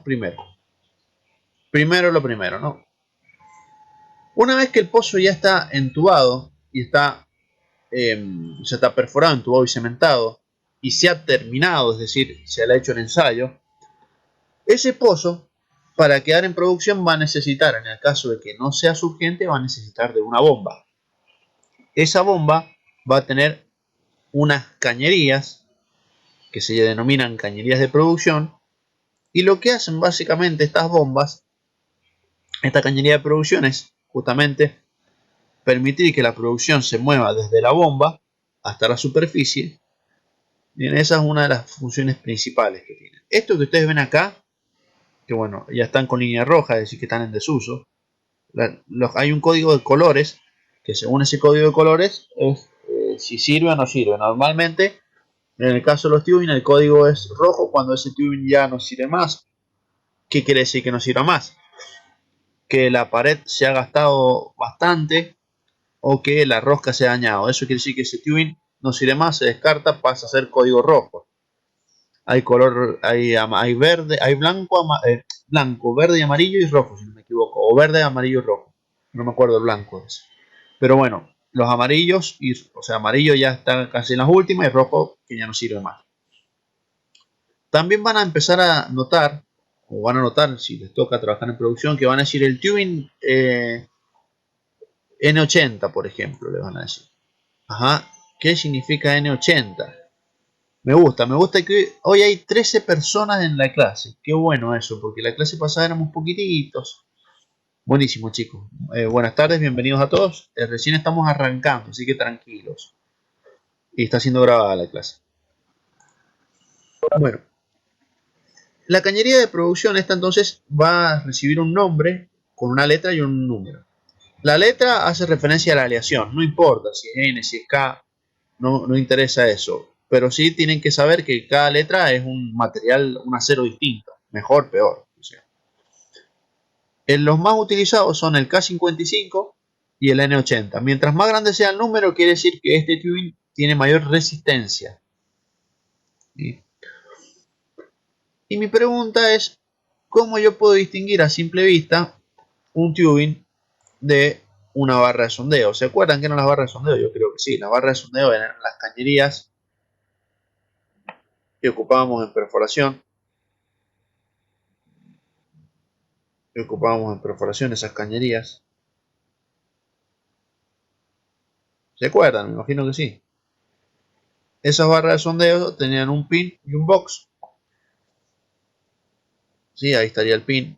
primero. Primero lo primero, ¿no? Una vez que el pozo ya está entubado y está, ya está perforado, entubado y cementado, y se ha terminado, es decir, se le ha hecho el ensayo, ese pozo, para quedar en producción, va a necesitar, en el caso de que no sea surgente, va a necesitar de una bomba. Esa bomba va a tener unas cañerías, que se denominan cañerías de producción, y lo que hacen básicamente estas bombas, esta cañería de producción, es justamente permitir que la producción se mueva desde la bomba hasta la superficie. Bien, esa es una de las funciones principales que tienen. Esto que ustedes ven acá, que bueno, ya están con línea roja, es decir, que están en desuso. Hay un código de colores, que según ese código de colores es si sirve o no sirve. Normalmente, en el caso de los tubing, el código es rojo cuando ese tubing ya no sirve más. ¿Qué quiere decir que no sirva más? Que la pared se ha gastado bastante o que la rosca se ha dañado. Eso quiere decir que ese tubing no sirve más, se descarta, pasa a ser código rojo. Hay color, hay verde, hay blanco, blanco, verde y amarillo y rojo, si no me equivoco. O verde, amarillo y rojo. No me acuerdo el blanco. Pero bueno, los amarillos, o sea, amarillo ya está casi en las últimas y rojo que ya no sirve más. También van a empezar a notar, o van a notar si les toca trabajar en producción, que van a decir el tubing N80, por ejemplo, le van a decir. Ajá, ¿qué significa N80? Me gusta que hoy hay 13 personas en la clase. Qué bueno eso, porque la clase pasada éramos poquititos. Buenísimo, chicos. Buenas tardes, bienvenidos a todos. Recién estamos arrancando, así que tranquilos. Y está siendo grabada la clase. Bueno, la cañería de producción esta entonces va a recibir un nombre con una letra y un número. La letra hace referencia a la aleación, no importa si es N, si es K, no interesa eso. Pero sí tienen que saber que cada letra es un material, un acero distinto, mejor, peor. O sea. Los más utilizados son el K55 y el N80. Mientras más grande sea el número, quiere decir que este tubing tiene mayor resistencia. ¿Sí? Y mi pregunta es, ¿cómo yo puedo distinguir a simple vista un tubing de una barra de sondeo? ¿Se acuerdan que eran las barras de sondeo? Yo creo que sí. Las barras de sondeo eran las cañerías que ocupábamos en perforación. Esas cañerías. ¿Se acuerdan? Me imagino que sí. Esas barras de sondeo tenían un pin y un box. Sí, ahí estaría el pin.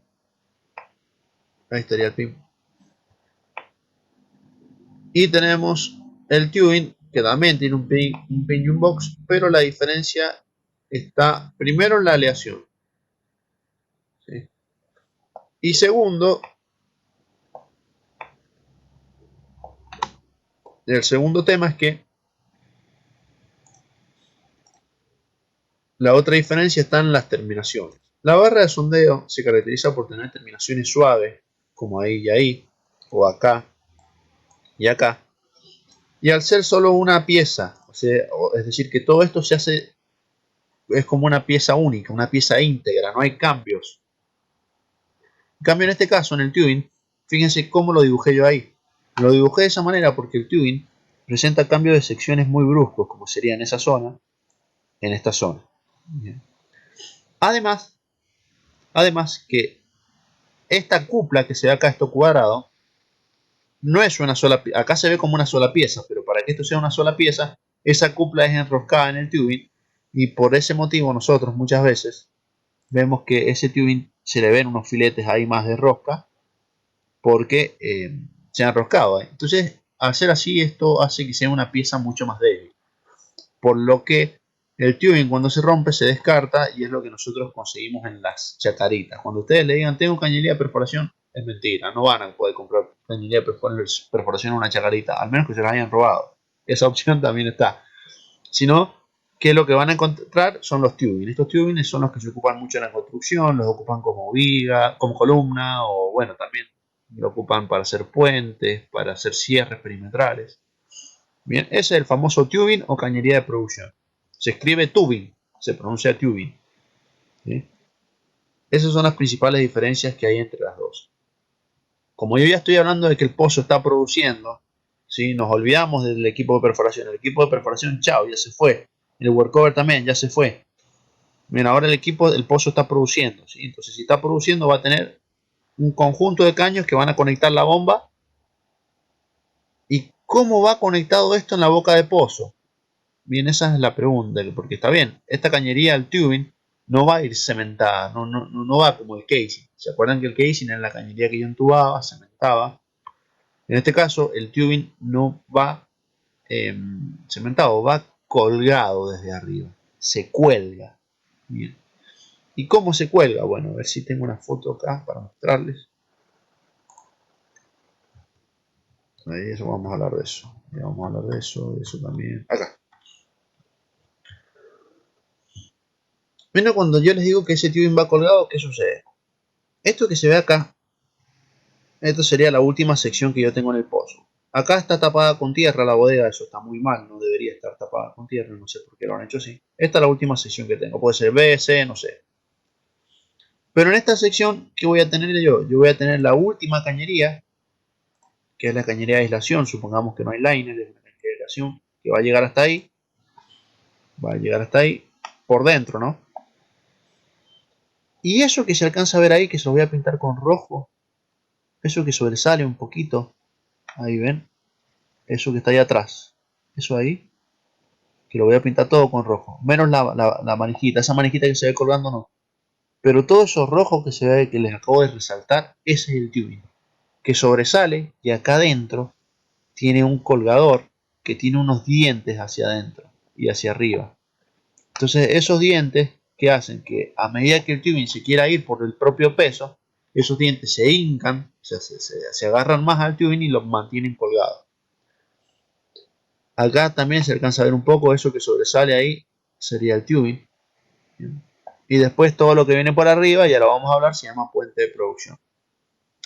Ahí estaría el pin. Y tenemos el tubing, que también tiene un pin y un box, pero la diferencia está primero en la aleación. ¿Sí? Y segundo, el segundo tema es que la otra diferencia está en las terminaciones. La barra de sondeo se caracteriza por tener terminaciones suaves, como ahí, o acá y acá. Y al ser solo una pieza, o sea, es decir, que todo esto se hace, es como una pieza única, una pieza íntegra, no hay cambios. En cambio, en este caso, en el tubing, fíjense cómo lo dibujé yo ahí. Lo dibujé de esa manera porque el tubing presenta cambios de secciones muy bruscos, como sería en esa zona, en esta zona. Bien. Además que esta cupla que se ve acá, esto cuadrado, no es una sola pieza. Acá se ve como una sola pieza, pero para que esto sea una sola pieza, esa cupla es enroscada en el tubing y por ese motivo nosotros muchas veces vemos que ese tubing se le ven unos filetes ahí más de rosca porque se ha enroscado. Entonces, al ser así, esto hace que sea una pieza mucho más débil. Por lo que el tubing cuando se rompe se descarta y es lo que nosotros conseguimos en las chacaritas. Cuando ustedes le digan tengo cañería de perforación, es mentira. No van a poder comprar cañería de perforación en una chacarita, al menos que se la hayan robado. Esa opción también está. Sino que lo que van a encontrar son los tubing. Estos tubing son los que se ocupan mucho en la construcción, los ocupan como viga, como columna o bueno, también lo ocupan para hacer puentes, para hacer cierres perimetrales. Bien, ese es el famoso tubing o cañería de producción. Se escribe tubing, se pronuncia tubing. ¿Sí? Esas son las principales diferencias que hay entre las dos. Como yo ya estoy hablando de que el pozo está produciendo, ¿sí? Nos olvidamos del equipo de perforación. El equipo de perforación, chao, ya se fue. El workover también, ya se fue. Bien, ahora el pozo está produciendo, ¿sí? Entonces, si está produciendo, va a tener un conjunto de caños que van a conectar la bomba. ¿Y cómo va conectado esto en la boca de pozo? Bien, esa es la pregunta, porque está bien, esta cañería, el tubing, no va a ir cementada, no va como el casing. ¿Se acuerdan que el casing era la cañería que yo entubaba, cementaba? En este caso, el tubing no va cementado, va colgado desde arriba, se cuelga. Bien. ¿Y cómo se cuelga? Bueno, a ver si tengo una foto acá para mostrarles. Ahí eso, vamos a hablar de eso. Ya vamos a hablar de eso también. Acá. Bueno, cuando yo les digo que ese tubing va colgado, ¿qué sucede? Esto que se ve acá, esto sería la última sección que yo tengo en el pozo. Acá está tapada con tierra la bodega, eso está muy mal, no debería estar tapada con tierra, no sé por qué lo han hecho así. Esta es la última sección que tengo, puede ser B, C, no sé. Pero en esta sección, ¿qué voy a tener yo? Yo voy a tener la última cañería, que es la cañería de aislación, supongamos que no hay liner, es una cañería de aislación, que va a llegar hasta ahí. Va a llegar hasta ahí, por dentro, ¿no? Y eso que se alcanza a ver ahí, que se lo voy a pintar con rojo, eso que sobresale un poquito, ahí ven, eso que está ahí atrás, eso ahí, que lo voy a pintar todo con rojo, menos la manijita, esa manijita que se ve colgando no, pero todo eso rojo que se ve, que les acabo de resaltar, ese es el tubing, que sobresale y acá adentro tiene un colgador que tiene unos dientes hacia adentro y hacia arriba. Entonces esos dientes que hacen que a medida que el tubing se quiera ir por el propio peso, esos dientes se hincan, se agarran más al tubing y los mantienen colgados. Acá también se alcanza a ver un poco eso que sobresale ahí, sería el tubing. Y después todo lo que viene por arriba, ya lo vamos a hablar, se llama puente de producción.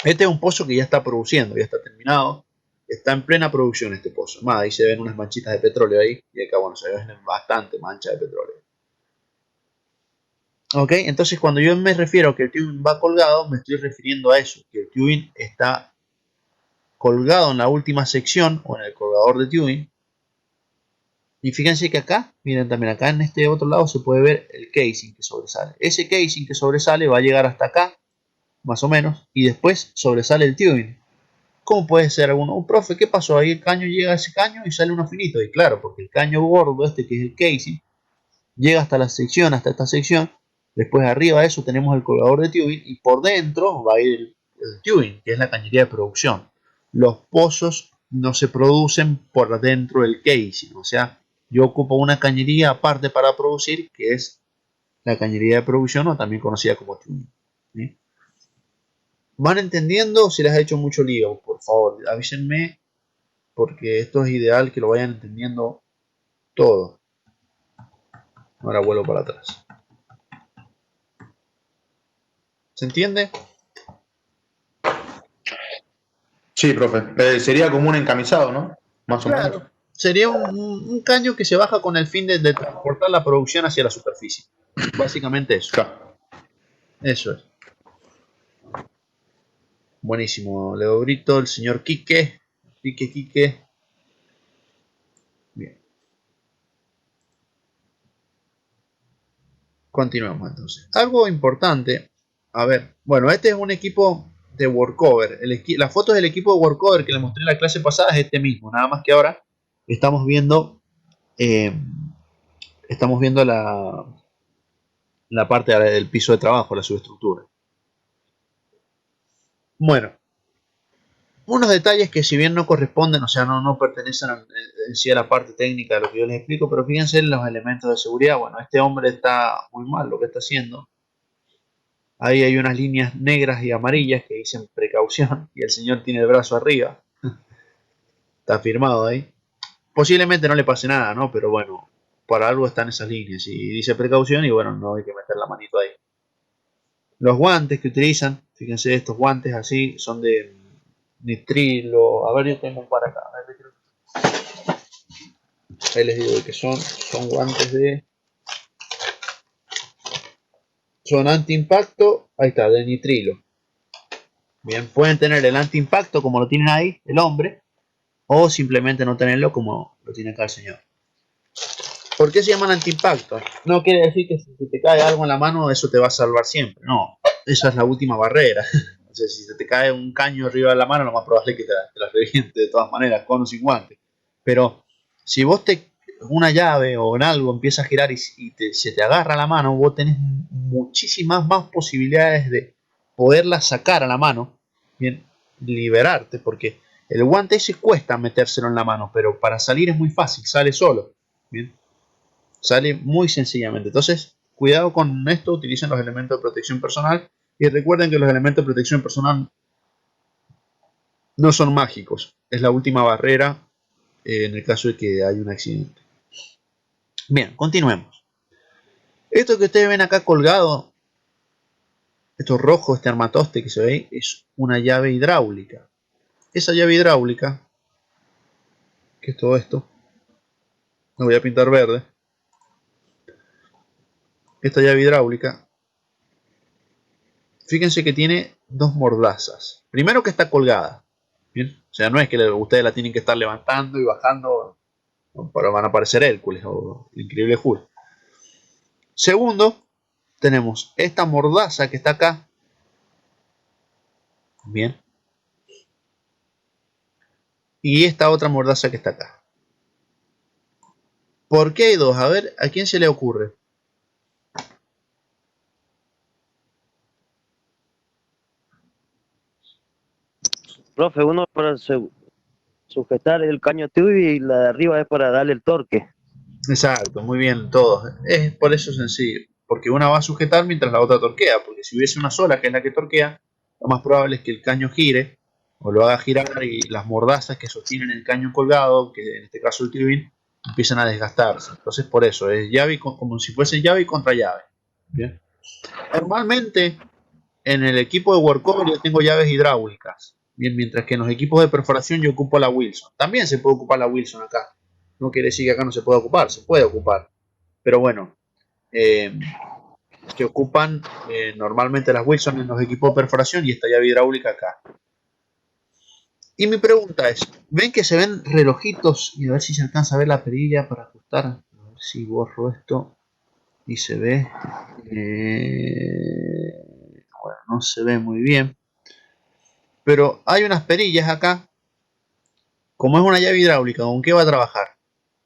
Este es un pozo que ya está produciendo, ya está terminado, está en plena producción este pozo. Más, ahí se ven unas manchitas de petróleo ahí, y acá bueno, se ven bastante manchas de petróleo. Ok, entonces cuando yo me refiero a que el tubing va colgado, me estoy refiriendo a eso, que el tubing está colgado en la última sección o en el colgador de tubing. Y fíjense que acá, miren también acá en este otro lado se puede ver el casing que sobresale. Ese casing que sobresale va a llegar hasta acá, más o menos, y después sobresale el tubing. ¿Cómo puede ser alguno? Profe, ¿qué pasó? Ahí el caño llega a ese caño y sale uno finito. Y claro, porque el caño gordo, este que es el casing, llega hasta la sección, hasta esta sección. Después arriba de eso tenemos el colgador de tubing y por dentro va a ir el tubing, que es la cañería de producción. Los pozos no se producen por dentro del casing, o sea, yo ocupo una cañería aparte para producir, que es la cañería de producción o también conocida como tubing. ¿Sí? ¿Van entendiendo? Si les ha hecho mucho lío, por favor, avísenme, porque esto es ideal que lo vayan entendiendo todo. Ahora vuelvo para atrás. ¿Se entiende? Sí, profe. Sería como un encamisado, ¿no? Más o menos. Claro. Sería un caño que se baja con el fin de transportar la producción hacia la superficie. Básicamente eso. Claro. Eso es. Buenísimo. Leo Brito, el señor Quique. Quique. Bien. Continuamos entonces. Algo importante. A ver. Bueno, este es un equipo de workover. La foto del equipo de workover que les mostré en la clase pasada es este mismo. Nada más que ahora estamos viendo. eh, estamos viendo la parte del piso de trabajo, la subestructura. Bueno, unos detalles que si bien no corresponden, o sea, no pertenecen en sí a la parte técnica de lo que yo les explico, pero fíjense en los elementos de seguridad. Bueno, este hombre está muy mal lo que está haciendo. Ahí hay unas líneas negras y amarillas que dicen precaución y el señor tiene el brazo arriba. Está firmado ahí. Posiblemente no le pase nada, ¿no? Pero bueno, para algo están esas líneas y dice precaución y bueno, no hay que meter la manito ahí. Los guantes que utilizan, fíjense, estos guantes así son de nitrilo. A ver, yo tengo un par acá. A ver, ahí les digo que son guantes de son anti-impacto, ahí está, de nitrilo. Bien, pueden tener el anti-impacto como lo tienen ahí, el hombre, o simplemente no tenerlo como lo tiene acá el señor. ¿Por qué se llaman anti-impacto? No quiere decir que si te cae algo en la mano, eso te va a salvar siempre. No, esa es la última barrera. O sea, si se te cae un caño arriba de la mano, lo más probable es que te la reviente de todas maneras, con o sin guante. Pero si vos una llave o en algo empieza a girar y se te agarra la mano, vos tenés muchísimas más posibilidades de poderla sacar a la mano, bien, liberarte, porque el guante ese cuesta metérselo en la mano, pero para salir es muy fácil, sale solo, bien, sale muy sencillamente. Entonces, cuidado con esto, utilicen los elementos de protección personal y recuerden que los elementos de protección personal no son mágicos, es la última barrera en el caso de que haya un accidente. Bien, continuemos. Esto que ustedes ven acá colgado, esto rojo, este armatoste que se ve, es una llave hidráulica. Esa llave hidráulica, que es todo esto, lo voy a pintar verde. Esta llave hidráulica, fíjense que tiene dos mordazas. Primero que está colgada, ¿bien? O sea, no es que ustedes la tienen que estar levantando y bajando, pero van a aparecer Hércules o el increíble Hulk. Segundo, tenemos esta mordaza que está acá, bien, y esta otra mordaza que está acá. ¿Por qué hay dos? A ver, ¿a quién se le ocurre? Profe, uno para sujetar el caño tibio y la de arriba es para darle el torque. Exacto, muy bien, todos. Es por eso sencillo, porque una va a sujetar mientras la otra torquea, porque si hubiese una sola que es la que torquea, lo más probable es que el caño gire o lo haga girar y las mordazas que sostienen el caño colgado, que en este caso el tubing, empiezan a desgastarse. Entonces por eso es llave como si fuese llave y contra llave. Bien. Normalmente en el equipo de workover yo tengo llaves hidráulicas, bien, mientras que en los equipos de perforación yo ocupo la Wilson. También se puede ocupar la Wilson acá. No quiere decir que acá no se pueda ocupar, se puede ocupar. Pero bueno, se ocupan normalmente las Wilson en los equipos de perforación y esta llave hidráulica acá. Y mi pregunta es, ¿ven que se ven relojitos? Y a ver si se alcanza a ver la perilla para ajustar. A ver si borro esto y se ve. Bueno, no se ve muy bien. Pero hay unas perillas acá. Como es una llave hidráulica, ¿con qué va a trabajar?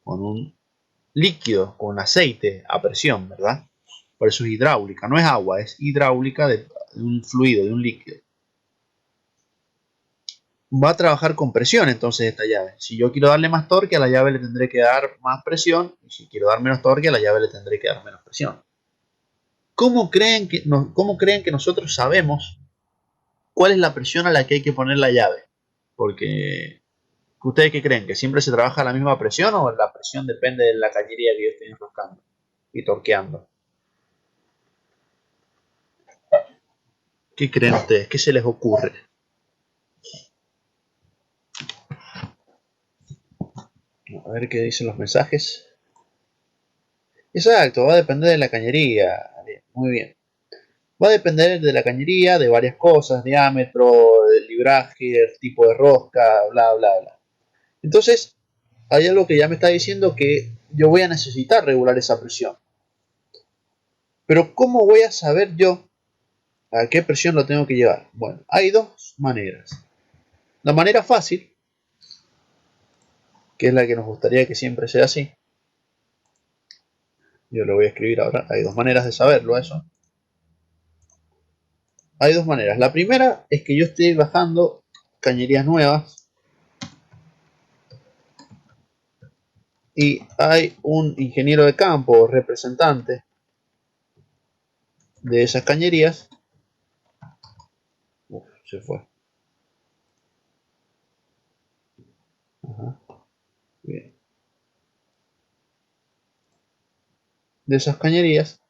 Con un líquido, con aceite a presión, ¿verdad? Por eso es hidráulica, no es agua, es hidráulica de un fluido, de un líquido. Va a trabajar con presión entonces esta llave. Si yo quiero darle más torque, a la llave le tendré que dar más presión. Y si quiero dar menos torque, a la llave le tendré que dar menos presión. ¿Cómo creen que nosotros sabemos cuál es la presión a la que hay que poner la llave? Porque ¿ustedes qué creen? ¿Que siempre se trabaja a la misma presión o la presión depende de la cañería que yo estoy enroscando y torqueando? ¿Qué creen ustedes? ¿Qué se les ocurre? A ver qué dicen los mensajes. Exacto, va a depender de la cañería. Muy bien. Va a depender de la cañería, de varias cosas, diámetro, del libraje, el tipo de rosca, bla, bla, bla. Entonces, hay algo que ya me está diciendo que yo voy a necesitar regular esa presión. Pero ¿cómo voy a saber yo a qué presión lo tengo que llevar? Bueno, hay dos maneras. La manera fácil, que es la que nos gustaría que siempre sea así. Yo lo voy a escribir ahora. Hay dos maneras de saberlo eso. Hay dos maneras. La primera es que yo esté bajando cañerías nuevas y hay un ingeniero de campo o representante de esas cañerías. Uf, se fue. Ajá. Bien. De esas cañerías.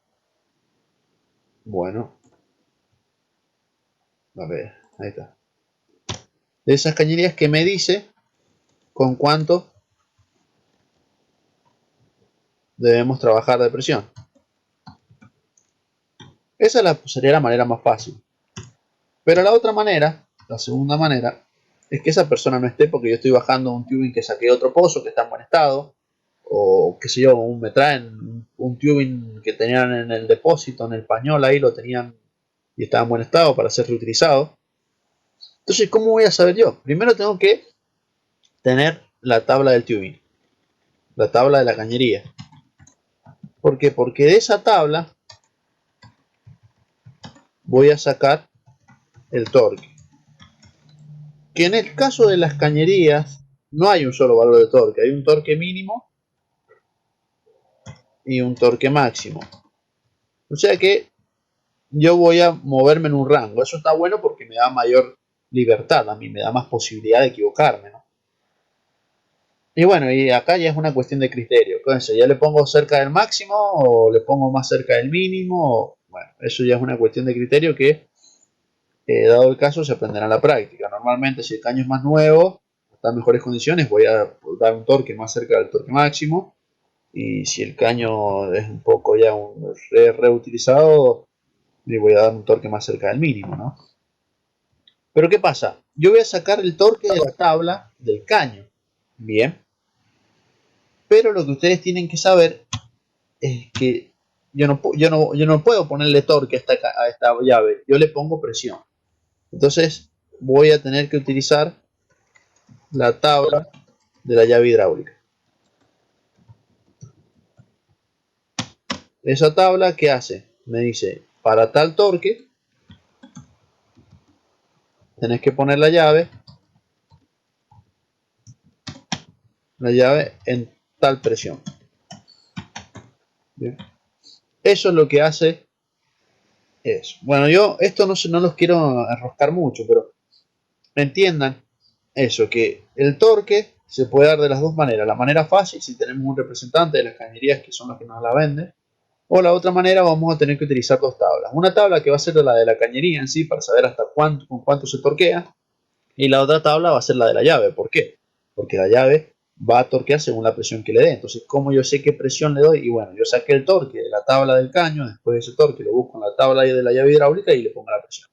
Bueno. A ver, ahí está. De esas cañerías que me dice con cuánto debemos trabajar de presión. sería la manera más fácil. Pero la otra manera, la segunda manera, es que esa persona no esté porque yo estoy bajando un tubing que saqué de otro pozo que está en buen estado, o qué sé yo, me traen un tubing que tenían en el depósito, en el pañol, ahí lo tenían y estaba en buen estado para ser reutilizado. Entonces, ¿cómo voy a saber yo? Primero tengo que tener la tabla del tubing, la tabla de la cañería. ¿Por qué? Porque de esa tabla voy a sacar el torque. Que en el caso de las cañerías no hay un solo valor de torque, hay un torque mínimo y un torque máximo. O sea que yo voy a moverme en un rango. Eso está bueno porque me da mayor libertad, a mí me da más posibilidad de equivocarme, ¿no? Y bueno, y acá ya es una cuestión de criterio. Entonces, ¿ya le pongo cerca del máximo o le pongo más cerca del mínimo? Bueno, eso ya es una cuestión de criterio que, dado el caso, se aprenderá en la práctica. Normalmente, si el caño es más nuevo, está en mejores condiciones, voy a dar un torque más cerca del torque máximo. Y si el caño es un poco ya reutilizado, le voy a dar un torque más cerca del mínimo, ¿no? Pero ¿qué pasa? Yo voy a sacar el torque de la tabla del caño. Bien. Pero lo que ustedes tienen que saber es que yo no puedo ponerle torque a esta llave. Yo le pongo presión. Entonces voy a tener que utilizar la tabla de la llave hidráulica. Esa tabla, ¿qué hace? Me dice, para tal torque, tenés que poner la llave en tal presión. Bien. Eso es lo que hace eso. Bueno, yo esto no los quiero enroscar mucho, pero entiendan eso, que el torque se puede dar de las dos maneras. La manera fácil, si tenemos un representante de las cañerías que son los que nos la venden, o la otra manera vamos a tener que utilizar dos tablas. Una tabla que va a ser la de la cañería en sí, para saber hasta con cuánto se torquea, y la otra tabla va a ser la de la llave. ¿Por qué? Porque la llave va a torquear según la presión que le dé. Entonces, ¿cómo yo sé qué presión le doy? Y bueno, yo saqué el torque de la tabla del caño, después de ese torque lo busco en la tabla de la llave hidráulica y le pongo la presión.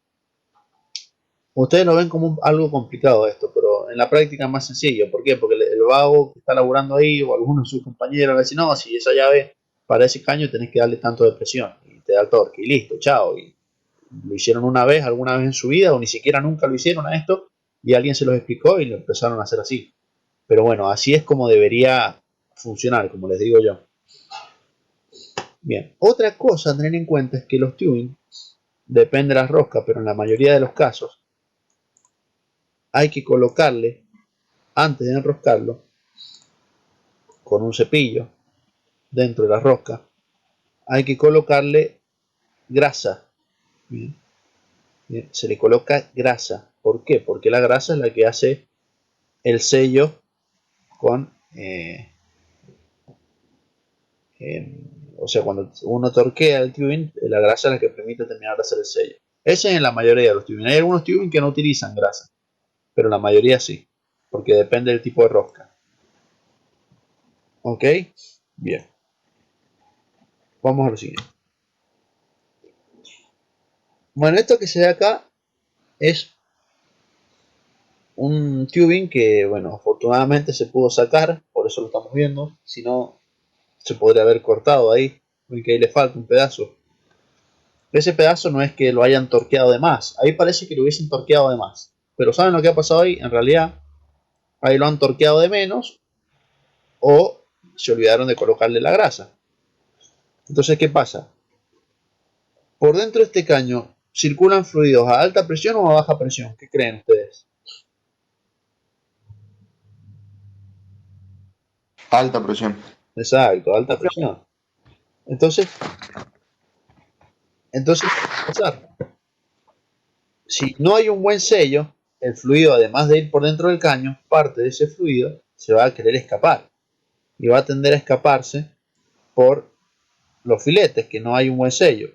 Ustedes lo ven como algo complicado esto, pero en la práctica es más sencillo. ¿Por qué? Porque el vago que está laburando ahí o alguno de sus compañeros le dice, no, si esa llave para ese caño tenés que darle tanto de presión y te da el torque y listo, chao. Y lo hicieron una vez, alguna vez en su vida o ni siquiera nunca lo hicieron a esto y alguien se los explicó y lo empezaron a hacer así. Pero bueno, así es como debería funcionar, como les digo yo. Bien, otra cosa a tener en cuenta es que los tubing, depende de las roscas, pero en la mayoría de los casos, hay que colocarle, antes de enroscarlo, con un cepillo dentro de la rosca, hay que colocarle grasa. Bien, bien, se le coloca grasa. ¿Por qué? Porque la grasa es la que hace el sello con... o sea, cuando uno torquea el tubing, la grasa es la que permite terminar de hacer el sello. Ese es en la mayoría de los tubing. Hay algunos tubing que no utilizan grasa, pero la mayoría sí, porque depende del tipo de rosca. ¿Ok? Bien. Vamos a lo siguiente. Bueno, esto que se ve acá es un tubing que, bueno, afortunadamente se pudo sacar, por eso lo estamos viendo. Si no, se podría haber cortado ahí, porque ahí le falta un pedazo. Ese pedazo no es que lo hayan torqueado de más, ahí parece que lo hubiesen torqueado de más. Pero ¿saben lo que ha pasado ahí? En realidad, ahí lo han torqueado de menos o se olvidaron de colocarle la grasa. Entonces, ¿qué pasa? Por dentro de este caño circulan fluidos a alta presión o a baja presión. ¿Qué creen ustedes? Alta presión. Exacto, alta presión. Entonces, ¿qué va a pasar? Si no hay un buen sello, el fluido, además de ir por dentro del caño, parte de ese fluido se va a querer escapar. Y va a tender a escaparse por los filetes, que no hay un buen sello.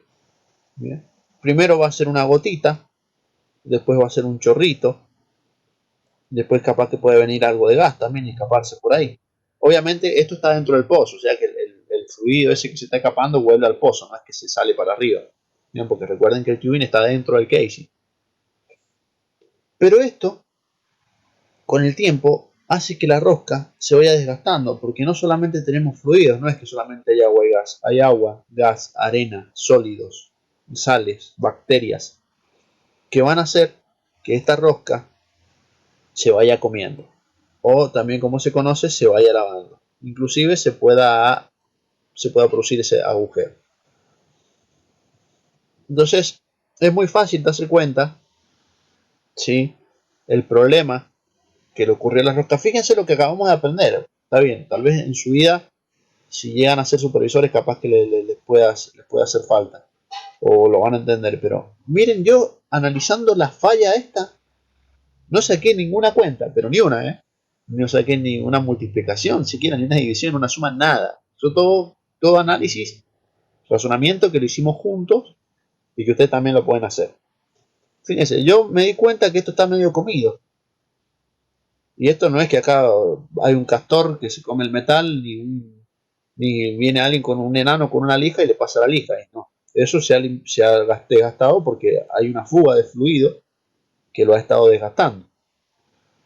¿Bien? Primero va a ser una gotita, después va a ser un chorrito, después capaz que puede venir algo de gas también y escaparse por ahí. Obviamente esto está dentro del pozo, o sea que el fluido ese que se está escapando vuelve al pozo, no es que se sale para arriba. Bien, porque recuerden que el tubing está dentro del casing. Pero esto, con el tiempo, hace que la rosca se vaya desgastando, porque no solamente tenemos fluidos, no es que solamente hay agua y gas, hay agua, gas, arena, sólidos, sales, bacterias, que van a hacer que esta rosca se vaya comiendo, o también como se conoce, se vaya lavando. Inclusive se pueda producir ese agujero. Entonces, es muy fácil darse cuenta, ¿sí? El problema que le ocurrió a las roscas. Fíjense lo que acabamos de aprender. Está bien, tal vez en su vida, si llegan a ser supervisores, capaz que les pueda hacer falta. O lo van a entender. Pero miren, yo analizando la falla esta, no saqué ninguna cuenta, pero ni una, ¿eh? No saqué ni una multiplicación, siquiera ni una división, una suma, nada. Yo todo análisis, razonamiento que lo hicimos juntos y que ustedes también lo pueden hacer. Fíjense, yo me di cuenta que esto está medio comido. Y esto no es que acá hay un castor que se come el metal, ni viene alguien con un enano con una lija y le pasa la lija. No. Eso se ha desgastado porque hay una fuga de fluido que lo ha estado desgastando.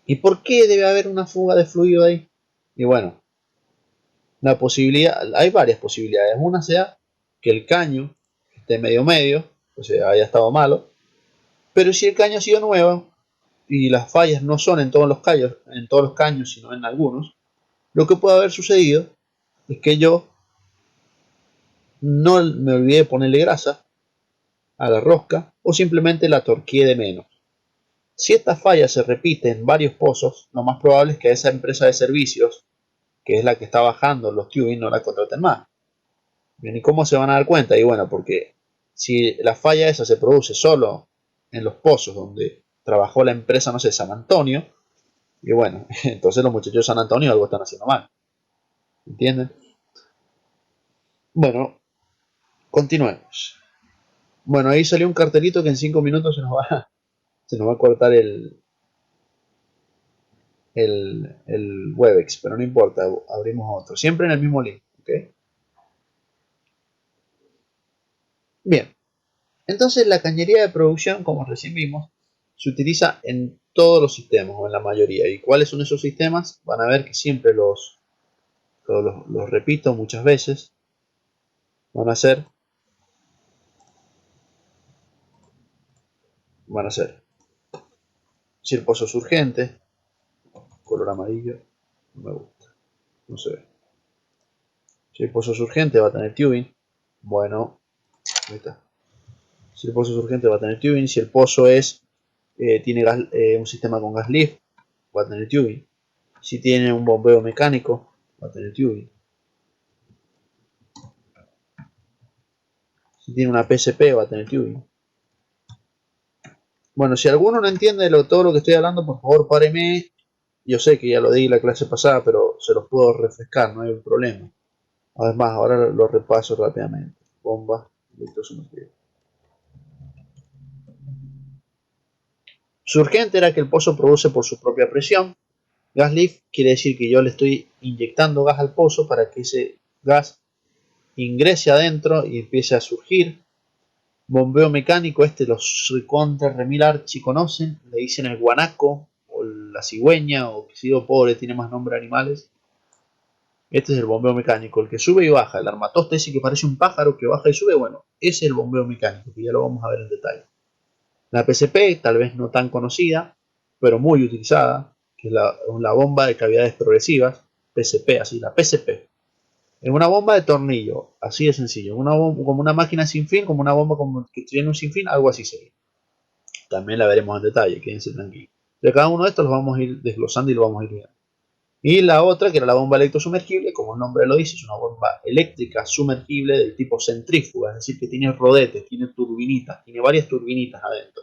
¿Y por qué debe haber una fuga de fluido ahí? Y bueno, la posibilidad, hay varias posibilidades. Una sea que el caño esté medio, o sea, haya estado malo. Pero si el caño ha sido nuevo y las fallas no son en todos los caños, sino en algunos, lo que puede haber sucedido es que yo no me olvidé de ponerle grasa a la rosca o simplemente la torqué de menos. Si esta falla se repite en varios pozos, lo más probable es que esa empresa de servicios, que es la que está bajando los tubing, no la contraten más. Bien, ¿y cómo se van a dar cuenta? Y bueno, porque si la falla esa se produce solo en los pozos donde trabajó la empresa, no sé, San Antonio, y bueno, entonces los muchachos de San Antonio algo están haciendo mal. ¿Entienden? Bueno, continuemos. Bueno, ahí salió un cartelito que en 5 minutos se nos va a cortar el Webex, pero no importa, abrimos otro. Siempre en el mismo link, ¿ok? Bien, entonces la cañería de producción, como recién vimos, se utiliza en todos los sistemas, o en la mayoría. ¿Y cuáles son esos sistemas? Van a ver que siempre los repito muchas veces. Van a ser si el pozo es urgente, color amarillo, no me gusta, no se ve. Si el pozo es urgente va a tener tubing, bueno, ahí está. Si el pozo es urgente va a tener tubing, si el pozo tiene un sistema con gas lift, va a tener tubing. Si tiene un bombeo mecánico, va a tener tubing. Si tiene una PSP, va a tener tubing. Bueno, si alguno no entiende todo lo que estoy hablando, por favor páreme. Yo sé que ya lo di en la clase pasada, pero se los puedo refrescar, no hay un problema. Además, ahora lo repaso rápidamente. Bombas electrosumergibles. Su urgente era que el pozo produce por su propia presión. Gas lift quiere decir que yo le estoy inyectando gas al pozo para que ese gas ingrese adentro y empiece a surgir. Bombeo mecánico, los recontra remil archi conocen, le dicen el guanaco o la cigüeña o que si digo pobre tiene más nombre de animales. Este es el bombeo mecánico, el que sube y baja, el armatoste ese que parece un pájaro que baja y sube, bueno, ese es el bombeo mecánico, que ya lo vamos a ver en detalle. La PSP, tal vez no tan conocida, pero muy utilizada, que es la bomba de cavidades progresivas, PSP, así, la PSP. Es una bomba de tornillo, así de sencillo, como una máquina sin fin, como una bomba que tiene un sinfín, algo así sería. También la veremos en detalle, quédense tranquilos. De cada uno de estos los vamos a ir desglosando y lo vamos a ir viendo. Y la otra, que era la bomba electrosumergible, como el nombre lo dice, es una bomba eléctrica sumergible del tipo centrífuga, es decir, que tiene rodetes, tiene turbinitas, tiene varias turbinitas adentro.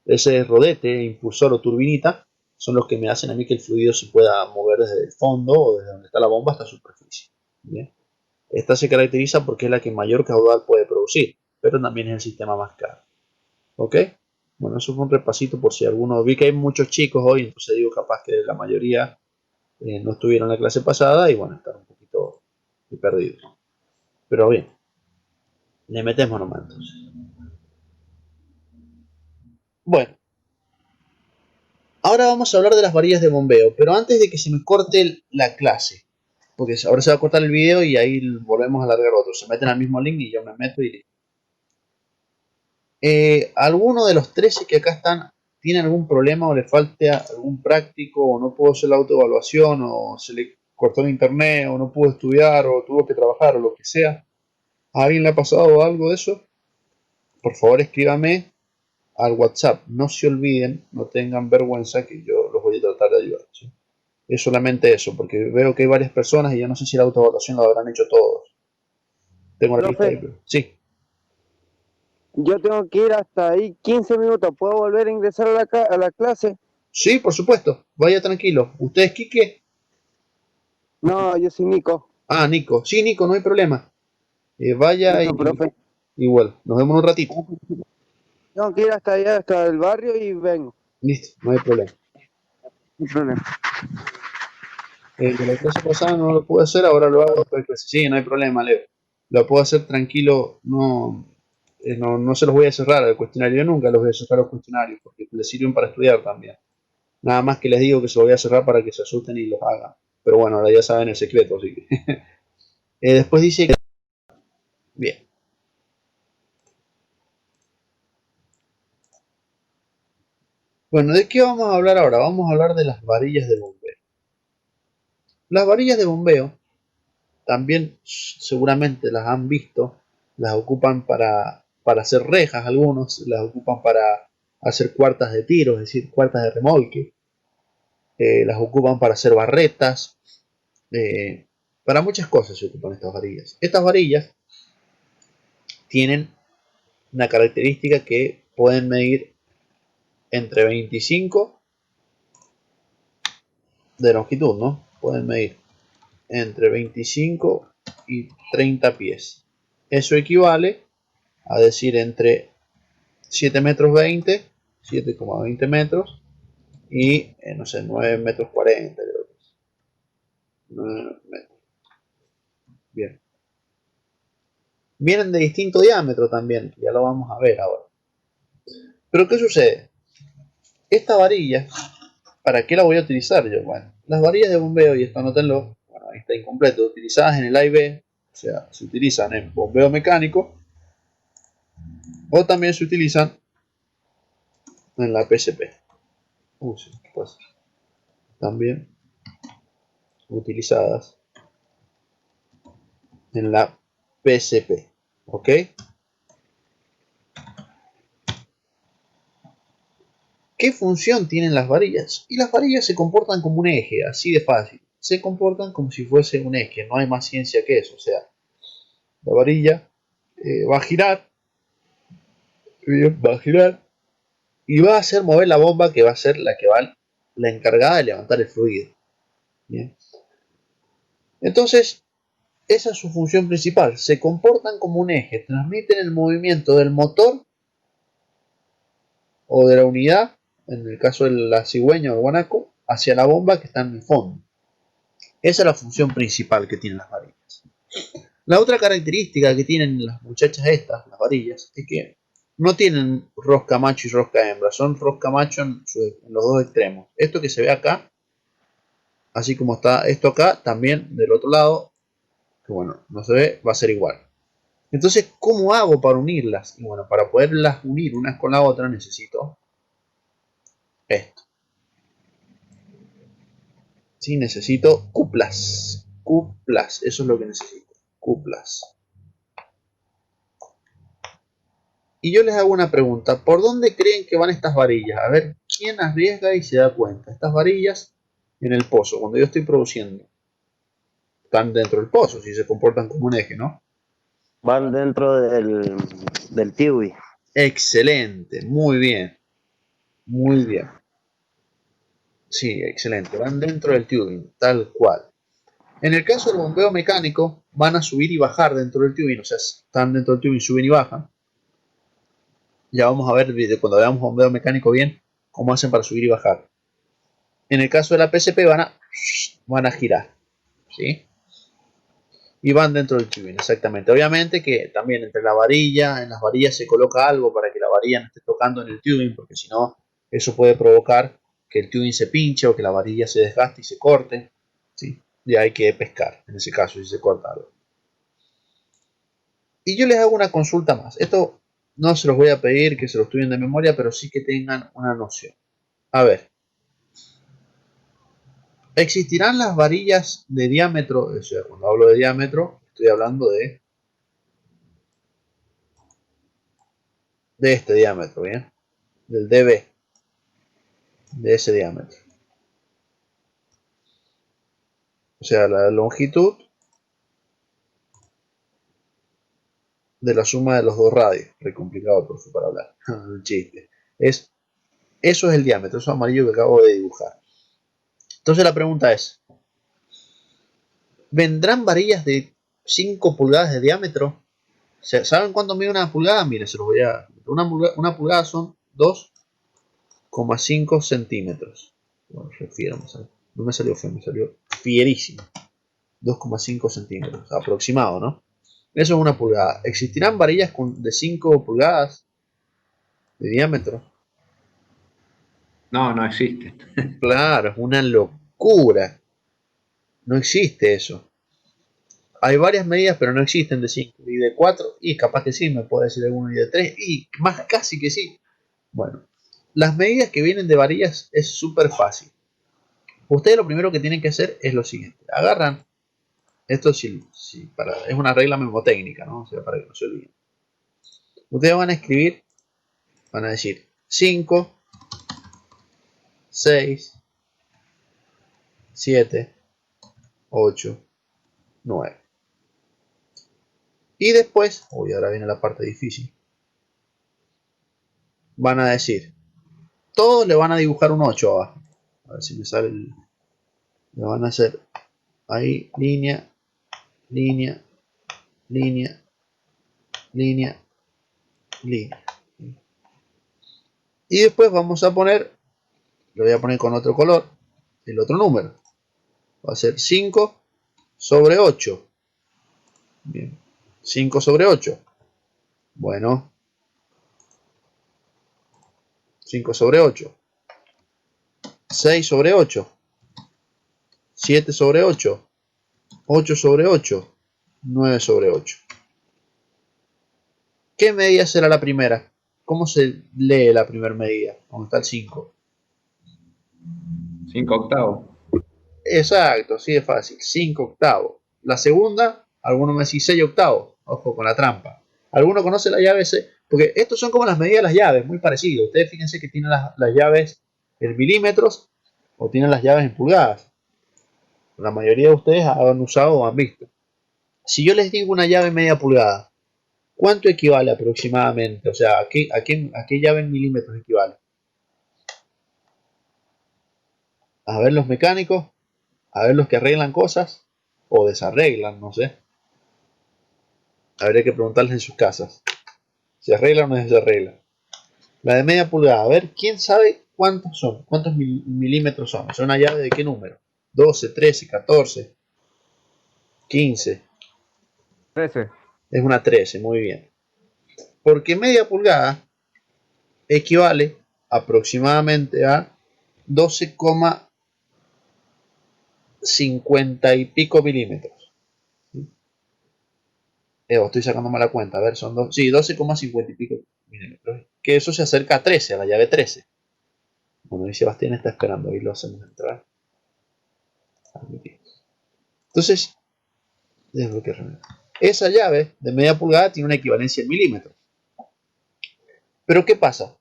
Ese rodete, impulsor o turbinita son los que me hacen a mí que el fluido se pueda mover desde el fondo o desde donde está la bomba hasta la superficie. ¿Bien? Esta se caracteriza porque es la que mayor caudal puede producir, pero también es el sistema más caro. ¿Ok? Bueno, eso fue un repasito por si alguno... Vi que hay muchos chicos hoy, entonces digo capaz que la mayoría no estuvieron en la clase pasada y bueno, están un poquito perdidos. Pero bien, le metemos nomás entonces. Bueno, ahora vamos a hablar de las varillas de bombeo, pero antes de que se me corte la clase, porque ahora se va a cortar el video y ahí volvemos a alargar otro. Se meten al mismo link y yo me meto y listo. ¿Alguno de los 13 que acá están tiene algún problema o le falta algún práctico o no pudo hacer la autoevaluación o se le cortó el internet o no pudo estudiar o tuvo que trabajar o lo que sea? ¿A alguien le ha pasado algo de eso? Por favor escríbame al WhatsApp. No se olviden, no tengan vergüenza que yo los voy a tratar de ayudar, ¿sí? Es solamente eso, porque veo que hay varias personas y yo no sé si la autoevaluación la habrán hecho todos. Tengo la lista ahí, Profe, pero sí. yo tengo que ir hasta ahí 15 minutos. ¿Puedo volver a ingresar a a la clase? Sí, por supuesto. Vaya tranquilo. ¿Usted es Quique? No, yo soy Nico. Ah, Nico. Sí, Nico, no hay problema. Vaya Listo, profe. igual. Nos vemos en un ratito. Tengo que ir hasta allá, hasta el barrio y vengo. Listo, no hay problema. No hay problema. El de la clase pasada no lo pude hacer, ahora lo hago después de clase. Sí, no hay problema, Leo. Lo puedo hacer tranquilo. No se los voy a cerrar al cuestionario. Yo nunca los voy a cerrar los cuestionarios porque les sirven para estudiar también. Nada más que les digo que se los voy a cerrar para que se asusten y los hagan. Pero bueno, ahora ya saben el secreto, así que. Después dice que. Bien. Bueno, ¿de qué vamos a hablar ahora? Vamos a hablar de las varillas de bombeo. Las varillas de bombeo también seguramente las han visto, las ocupan para hacer rejas algunos, las ocupan para hacer cuartas de tiro, es decir, cuartas de remolque, las ocupan para hacer barretas, para muchas cosas se ocupan estas varillas. Estas varillas tienen una característica que pueden medir entre 25 de longitud, ¿no? Pueden medir entre 25 y 30 pies. Eso equivale a decir entre 7 metros 20, 7,20 metros y no sé, 9 metros 40, creo que es. 9 metros. Bien. Vienen de distinto diámetro también, ya lo vamos a ver ahora. Pero ¿qué sucede? Esta varilla, ¿para qué la voy a utilizar yo? Bueno, las varillas de bombeo, y esto anótenlo, bueno, ahí está incompleto, utilizadas en el A y B, o sea, se utilizan en bombeo mecánico o también se utilizan en la PSP. Sí, pues también utilizadas en la PSP. ¿Ok? ¿Qué función tienen las varillas? Y las varillas se comportan como un eje, así de fácil. Se comportan como si fuese un eje, no hay más ciencia que eso. O sea, la varilla va a girar, y va a hacer mover la bomba que va a ser la que va la encargada de levantar el fluido. Bien. Entonces, esa es su función principal. Se comportan como un eje, transmiten el movimiento del motor o de la unidad, en el caso de la cigüeña o el guanaco, hacia la bomba que está en el fondo. Esa es la función principal que tienen las varillas. La otra característica que tienen las muchachas estas, las varillas, es que no tienen rosca macho y rosca hembra, son rosca macho en los dos extremos. Esto que se ve acá, así como está esto acá, también del otro lado, que bueno, no se ve, va a ser igual. Entonces, ¿cómo hago para unirlas? Y bueno, para poderlas unir unas con la otra necesito esto. Sí, necesito cuplas. Cuplas, eso es lo que necesito. Cuplas. Y yo les hago una pregunta. ¿Por dónde creen que van estas varillas? A ver, ¿quién arriesga y se da cuenta? Estas varillas en el pozo, cuando yo estoy produciendo, están dentro del pozo, si se comportan como un eje, ¿no? Van dentro del Tiwi. Excelente, muy bien. Muy bien. Sí, excelente. Van dentro del tubing, tal cual. En el caso del bombeo mecánico, van a subir y bajar dentro del tubing, o sea, están dentro del tubing, suben y bajan. Ya vamos a ver cuando veamos bombeo mecánico bien, cómo hacen para subir y bajar. En el caso de la PSP van a girar, ¿sí? y van dentro del tubing, exactamente. Obviamente que también entre la varilla, en las varillas se coloca algo para que la varilla no esté tocando en el tubing, porque si no, eso puede provocar que el tubing se pinche o que la varilla se desgaste y se corte, ¿sí? Y hay que pescar, en ese caso, si se corta algo. Y yo les hago una consulta más. Esto no se los voy a pedir que se lo estudien de memoria, pero sí que tengan una noción. A ver, ¿existirán las varillas de diámetro? O sea, cuando hablo de diámetro, estoy hablando de este diámetro, ¿bien? Del dB, de ese diámetro. O sea, la longitud de la suma de los dos radios. Re complicado, profe, para hablar. Un chiste. Eso es el diámetro, eso amarillo que acabo de dibujar. Entonces la pregunta es, ¿vendrán varillas de 5 pulgadas de diámetro? ¿Saben cuánto mide una pulgada? Mire, se los voy a... Una pulgada son 2,5 centímetros. Bueno, refiero, no me salió feo, me salió fierísimo. 2,5 centímetros, aproximado, ¿no? Eso es una pulgada. ¿Existirán varillas de 5 pulgadas de diámetro? No, no existe. Claro, es una locura. No existe eso. Hay varias medidas, pero no existen de 5 y de 4. Y capaz que sí, me puede decir alguno y de 3. Y más casi que sí. Bueno, las medidas que vienen de varillas es súper fácil. Ustedes lo primero que tienen que hacer es lo siguiente. Agarran, esto sí, es una regla memotécnica, ¿no? O sea, para que no se olviden. Ustedes van a escribir, van a decir 5, 6, 7, 8, 9. Y después, uy, ahora viene la parte difícil. Van a decir, todos le van a dibujar un 8 abajo. A ver si me sale el... Le van a hacer ahí, línea, línea, línea, línea, línea. Y después vamos a poner, lo voy a poner con otro color, el otro número. Va a ser 5 sobre 8. Bien. 5 sobre 8. Bueno. 5 sobre 8. 6 sobre 8. 7 sobre 8. 8 sobre 8. 9 sobre 8. ¿Qué medida será la primera? ¿Cómo se lee la primera medida? ¿Dónde está el 5? 5 octavos. Exacto, así de fácil. 5 octavos. La segunda, algunos me decís 6 octavos. Ojo con la trampa. ¿Alguno conoce la llave C? Porque estos son como las medidas de las llaves, muy parecidos. Ustedes fíjense que tienen las llaves en milímetros o tienen las llaves en pulgadas. La mayoría de ustedes han usado o han visto. Si yo les digo una llave media pulgada, ¿cuánto equivale aproximadamente? O sea, ¿a qué llave en milímetros equivale? A ver los mecánicos, a ver los que arreglan cosas o desarreglan, no sé. Habría que preguntarles en sus casas. ¿Se arregla o no se arregla? La de media pulgada, a ver, ¿quién sabe cuántos son? ¿Cuántos milímetros son? ¿Es una llave de qué número? 12, 13, 14, 15. 13. Es una 13, muy bien. Porque media pulgada equivale aproximadamente a 12,50 y pico milímetros. Estoy sacando mala cuenta, a ver, son 12,50 y pico milímetros. Que eso se acerca a 13, a la llave 13. Bueno, y Sebastián está esperando, ahí lo hacemos entrar. Entonces, esa llave de media pulgada tiene una equivalencia en milímetros. Pero ¿qué pasa?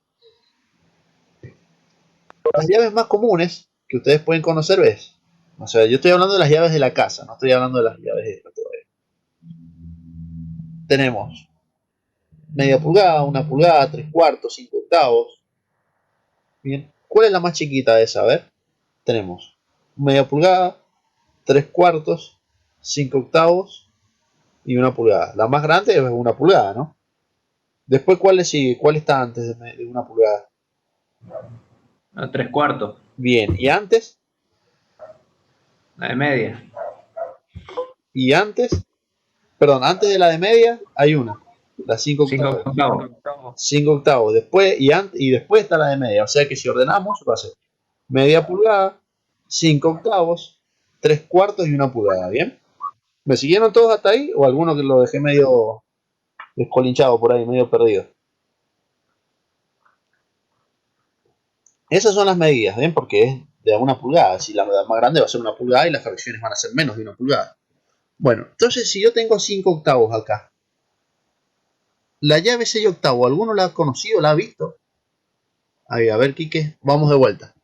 Las llaves más comunes que ustedes pueden conocer es, o sea, yo estoy hablando de las llaves de la casa, no estoy hablando de las llaves de esta todavía. Tenemos media pulgada, una pulgada, 3 cuartos, 5 octavos. Bien, ¿cuál es la más chiquita de esa? A ver, tenemos media pulgada, 3 cuartos, 5 octavos y una pulgada. La más grande es una pulgada, ¿no? Después, ¿cuál le sigue? ¿Cuál está antes de una pulgada? A 3 cuartos. Bien, ¿y antes? La de media. ¿Y antes? Perdón, antes de la de media hay una. La 5 5 octavos. octavos. 5 octavos. Después, y después está la de media. O sea que si ordenamos, va a ser media pulgada, 5 octavos, 3 cuartos y 1 pulgada. ¿Bien? ¿Me siguieron todos hasta ahí? ¿O alguno que lo dejé medio descolinchado por ahí, medio perdido? Esas son las medidas, ¿bien? Porque es de 1 pulgada. Si la más grande va a ser 1 pulgada y las fracciones van a ser menos de 1 pulgada. Bueno, entonces si yo tengo 5 octavos acá, la llave 6 octavos, ¿alguno la ha conocido, la ha visto? Ahí, a ver, Quique, vamos de vuelta.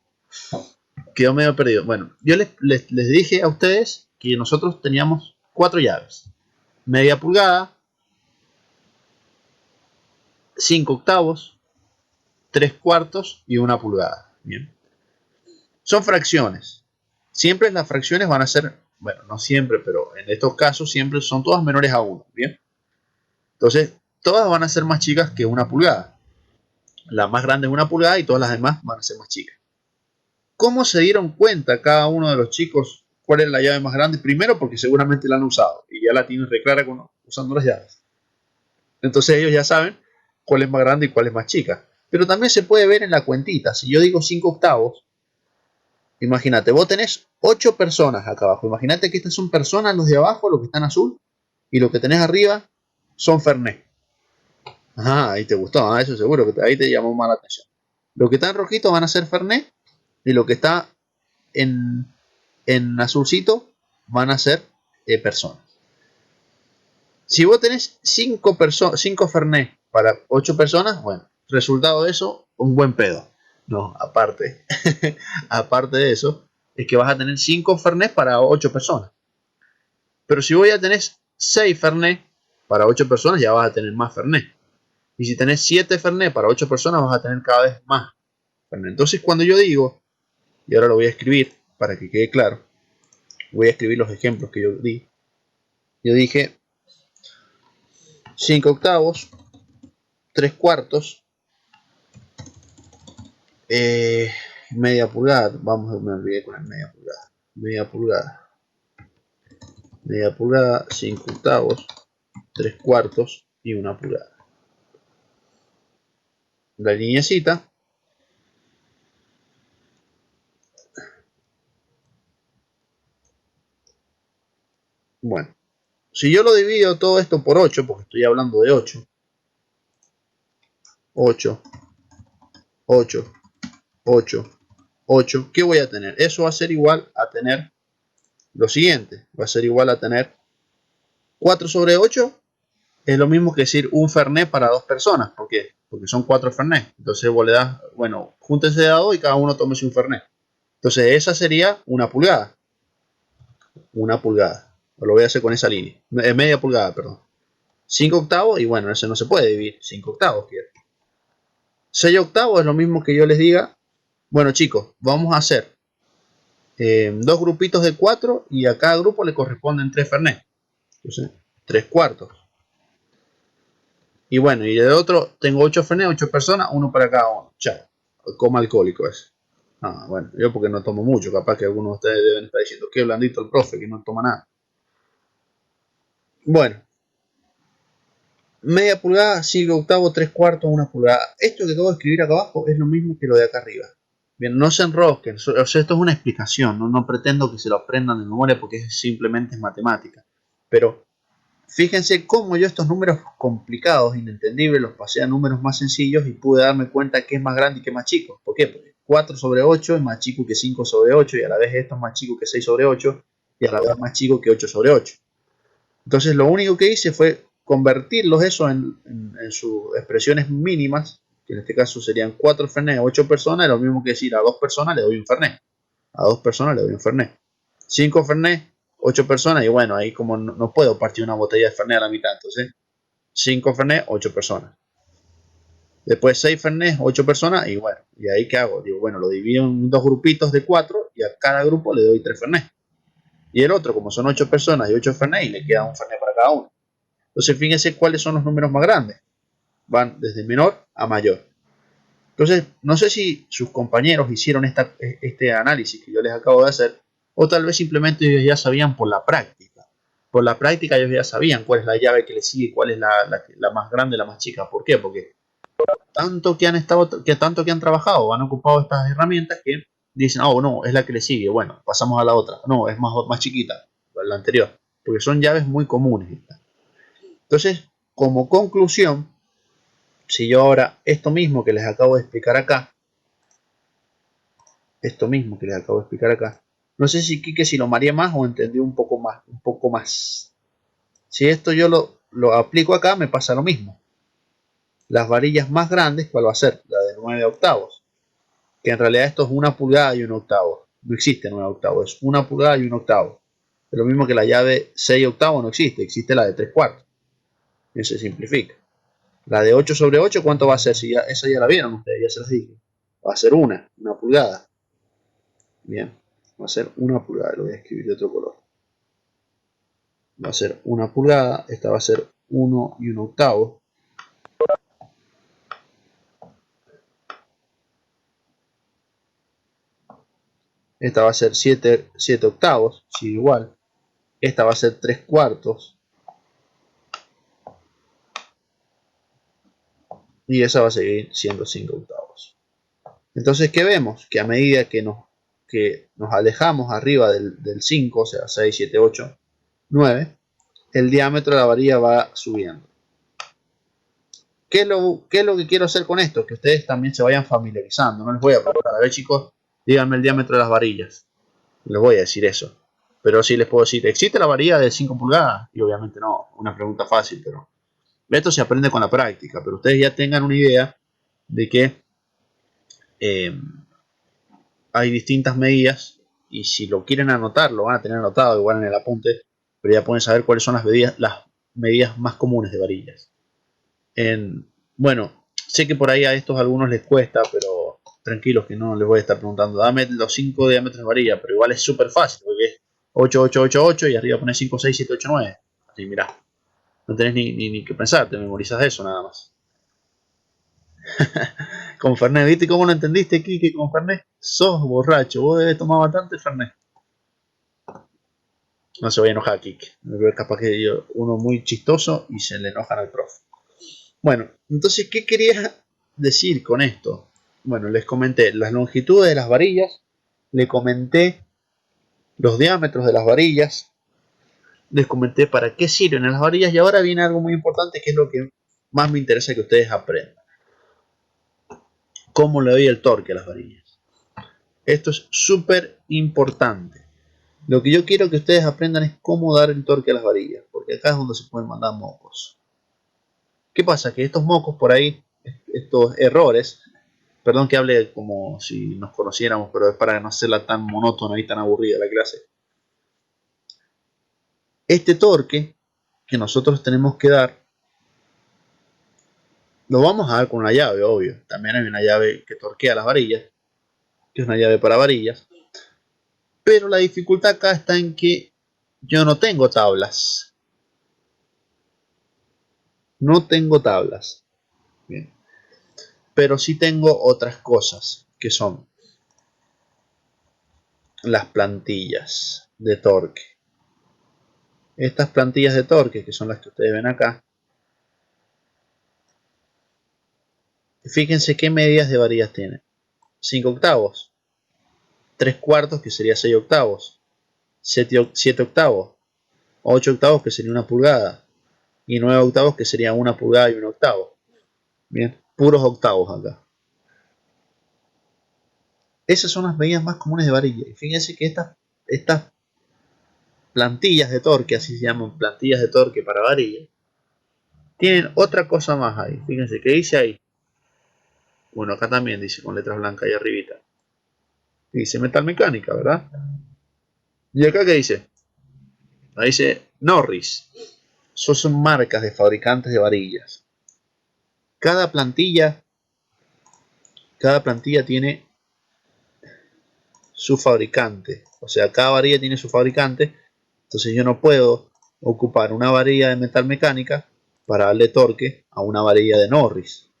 Quedó medio perdido. Bueno, yo les dije a ustedes que nosotros teníamos 4 llaves. Media pulgada, 5 octavos, 3 cuartos y 1 pulgada. Bien. Son fracciones. Siempre las fracciones van a ser, bueno, no siempre, pero en estos casos siempre son todas menores a 1. Bien. Entonces, todas van a ser más chicas que 1 pulgada. La más grande es 1 pulgada y todas las demás van a ser más chicas. ¿Cómo se dieron cuenta cada uno de los chicos cuál es la llave más grande? Primero porque seguramente la han usado y ya la tienen reclara usando las llaves. Entonces ellos ya saben cuál es más grande y cuál es más chica. Pero también se puede ver en la cuentita. Si yo digo 5 octavos, imagínate, vos tenés 8 personas acá abajo. Imagínate que estas son personas, los de abajo, los que están azul, y los que tenés arriba son Fernet. Ajá, ahí te gustó, eso seguro que ahí te llamó más la atención. Los que están rojitos van a ser Fernet y lo que está en azulcito van a ser personas. Si vos tenés 5 Fernet para 8 personas, bueno, resultado de eso, un buen pedo. No, aparte, aparte de eso, es que vas a tener 5 Fernet para 8 personas. Pero si vos ya tenés 6 Fernet para 8 personas, ya vas a tener más Fernet. Y si tenés 7 Fernet para 8 personas, vas a tener cada vez más Fernet. Entonces, cuando yo digo, y ahora lo voy a escribir para que quede claro, voy a escribir los ejemplos que yo di. Yo dije 5 octavos, 3 cuartos, media pulgada. Vamos, me olvidé con el media pulgada. Media pulgada, 5 octavos, 3 cuartos y 1 pulgada. La lineecita. Bueno, si yo lo divido todo esto por 8, porque estoy hablando de 8, 8, 8, 8, 8, ¿qué voy a tener? Eso va a ser igual a tener lo siguiente, va a ser igual a tener 4 sobre 8, es lo mismo que decir un Fernet para 2 personas, ¿por qué? Porque son 4 Fernet, entonces vos le das, bueno, júntense de a 2 y cada uno tómese un Fernet. Entonces esa sería 1 pulgada, lo voy a hacer con esa línea, media pulgada, perdón. 5 octavos, y bueno, ese no se puede dividir, 5 octavos quiero. 6 octavos es lo mismo que yo les diga, bueno chicos, vamos a hacer 2 grupitos de 4 y a cada grupo le corresponden 3 Fernet. Entonces, 3 cuartos. Y bueno, y de otro tengo 8 Fernet, 8 personas, uno para cada uno. Chao. Como alcohólico ese. Ah, bueno, yo porque no tomo mucho, capaz que algunos de ustedes deben estar diciendo que blandito el profe, que no toma nada. Bueno. Media pulgada, 5 octavos, 3 cuartos, 1 pulgada. Esto que acabo de escribir acá abajo es lo mismo que lo de acá arriba. Bien, no se enrosquen. O sea, esto es una explicación. No pretendo que se lo aprendan de memoria porque simplemente es matemática. Pero fíjense cómo yo estos números complicados, inentendibles, los pasé a números más sencillos y pude darme cuenta que es más grande y que es más chico. ¿Por qué? Porque 4 sobre 8 es más chico que 5 sobre 8 y a la vez esto es más chico que 6 sobre 8 y a la vez más chico que 8 sobre 8. Entonces lo único que hice fue convertirlos eso en sus expresiones mínimas, que en este caso serían 4 Fernet a 8 personas, es lo mismo que decir a 2 personas le doy un Fernet. A 2 personas le doy un Fernet. 5 Fernet, 8 personas, y bueno, ahí como no puedo partir una botella de Fernet a la mitad, entonces 5 Fernet, 8 personas. Después 6 Fernet, 8 personas, y bueno, ¿y ahí qué hago? Digo, bueno, lo divido en 2 grupitos de 4 y a cada grupo le doy 3 Fernet. Y el otro, como son 8 personas y 8 Fernet, y le queda un Fernet para cada uno. Entonces fíjense cuáles son los números más grandes. Van desde menor a mayor. Entonces, no sé si sus compañeros hicieron este análisis que yo les acabo de hacer, o tal vez simplemente ellos ya sabían por la práctica. por la práctica ellos ya sabían cuál es la llave que le sigue, cuál es la más grande, la más chica. ¿Por qué? Porque tanto que han trabajado, han ocupado estas herramientas que dicen, oh no, es la que le sigue, bueno, pasamos a la otra, no, es más chiquita, la anterior, porque son llaves muy comunes. Entonces, como conclusión, si yo ahora esto mismo que les acabo de explicar acá, no sé si Quique si lo mareé más o entendí un poco más. Si esto yo lo aplico acá, me pasa lo mismo. Las varillas más grandes, ¿cuál va a ser? La de 9 octavos. Que en realidad esto es 1 pulgada y 1 octavo. No existe 9 octavos, es 1 pulgada y 1 octavo. Es lo mismo que la llave 6 octavos no existe, existe la de 3 cuartos. Y se simplifica. La de 8 sobre 8, ¿cuánto va a ser? Si ya, esa ya la vieron ustedes, ya se las dije. Va a ser 1 pulgada. Bien, va a ser 1 pulgada, lo voy a escribir de otro color. Va a ser 1 pulgada, esta va a ser 1 y 1 octavo. Esta va a ser 7 octavos, sí, igual. Esta va a ser 3 cuartos. Y esa va a seguir siendo 5 octavos. Entonces, ¿qué vemos? Que a medida que nos alejamos arriba del 5, o sea, 6, 7, 8, 9, el diámetro de la varilla va subiendo. ¿Qué es lo que quiero hacer con esto? Que ustedes también se vayan familiarizando. No les voy a preguntar, a ver chicos, díganme el diámetro de las varillas. Les voy a decir eso. Pero sí les puedo decir, ¿existe la varilla de 5 pulgadas? Y obviamente no, una pregunta fácil, pero esto se aprende con la práctica. Pero ustedes ya tengan una idea de que hay distintas medidas y si lo quieren anotar, lo van a tener anotado igual en el apunte, pero ya pueden saber cuáles son las medidas más comunes de varillas. Bueno, sé que por ahí a estos algunos les cuesta, pero tranquilos que no les voy a estar preguntando, dame los 5 diámetros de varilla, pero igual es súper fácil, porque es 8, 8, 8, 8 y arriba pones 5, 6, 7, 8, 9. Así, mirá, no tenés ni que pensar, te memorizas eso nada más. Con Fernet, ¿viste cómo lo entendiste, Kike? Con Fernet, sos borracho, vos debes tomar bastante Fernet. No se vaya a enojar, Kike. Capaz que uno muy chistoso y se le enojan al profe. Bueno, entonces, ¿qué quería decir con esto? Bueno, les comenté las longitudes de las varillas, les comenté los diámetros de las varillas, les comenté para qué sirven las varillas y ahora viene algo muy importante que es lo que más me interesa que ustedes aprendan. ¿Cómo le doy el torque a las varillas? Esto es súper importante. Lo que yo quiero que ustedes aprendan es cómo dar el torque a las varillas, porque acá es donde se pueden mandar mocos. ¿Qué pasa? Que estos mocos por ahí, estos errores, perdón que hable como si nos conociéramos, pero es para no hacerla tan monótona y tan aburrida la clase. Este torque que nosotros tenemos que dar, lo vamos a dar con una llave, obvio. También hay una llave que torquea las varillas, que es una llave para varillas. Pero la dificultad acá está en que yo no tengo tablas. No tengo tablas. Bien. Pero sí tengo otras cosas, que son las plantillas de torque. Estas plantillas de torque, que son las que ustedes ven acá, fíjense qué medidas de varillas tienen. 5 octavos, 3 cuartos que sería 6 octavos, 7 octavos, 8 octavos que sería 1 pulgada y 9 octavos que sería 1 pulgada y 1 octavo. Bien, puros octavos acá. Esas son las medidas más comunes de varilla. Y fíjense que estas plantillas de torque, así se llaman plantillas de torque para varilla, tienen otra cosa más ahí. Fíjense que dice ahí. Bueno, acá también dice con letras blancas ahí arribita. Dice metal mecánica, ¿verdad? ¿Y acá qué dice? Ahí dice Norris. Son marcas de fabricantes de varillas. Cada plantilla tiene su fabricante. O sea, cada varilla tiene su fabricante. Entonces yo no puedo ocupar una varilla de metal mecánica para darle torque a una varilla de Norris.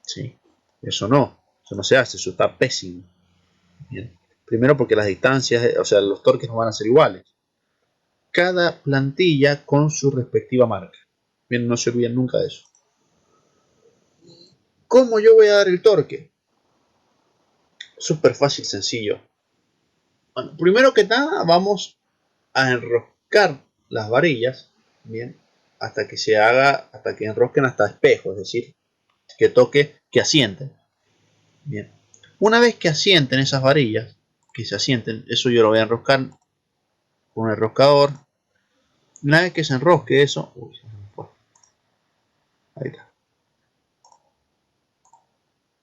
¿Sí? Eso no se hace, eso está pésimo. Bien. Primero porque las distancias, o sea, los torques no van a ser iguales. cada plantilla con su respectiva marca. Bien, no se olviden nunca de eso. ¿Cómo yo voy a dar el torque? Súper fácil, sencillo. Bueno, primero que nada, vamos a enroscar las varillas, bien, hasta que enrosquen hasta espejo, es decir, que asienten. Bien. Una vez que asienten esas varillas, que se asienten, eso yo lo voy a enroscar con un enroscador. Una vez que se enrosque eso, ahí está.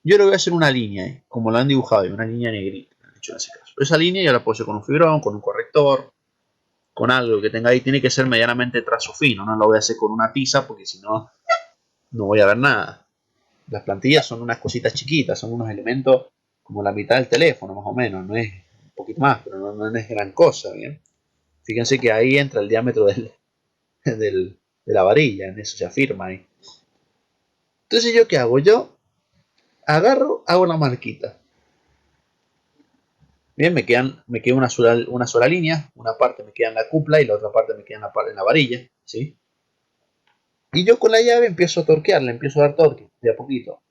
Yo le voy a hacer una línea, como lo han dibujado, una línea negrita, hecho en ese caso. Esa línea ya la puedo hacer con un fibrón, con un corrector, con algo que tenga ahí. Tiene que ser medianamente trazo fino, no lo voy a hacer con una tiza porque si no, no voy a ver nada. Las plantillas son unas cositas chiquitas, son unos elementos como la mitad del teléfono, más o menos. No es un poquito más, pero no es gran cosa, ¿bien? Fíjense que ahí entra el diámetro de la varilla, en eso se afirma ahí. Entonces, ¿yo qué hago? Yo agarro, hago la marquita. Bien, me queda una sola línea, una parte me queda en la cupla y la otra parte me queda en la varilla, ¿sí? Y yo con la llave empiezo a torquear, le empiezo a dar torque, de a poquito.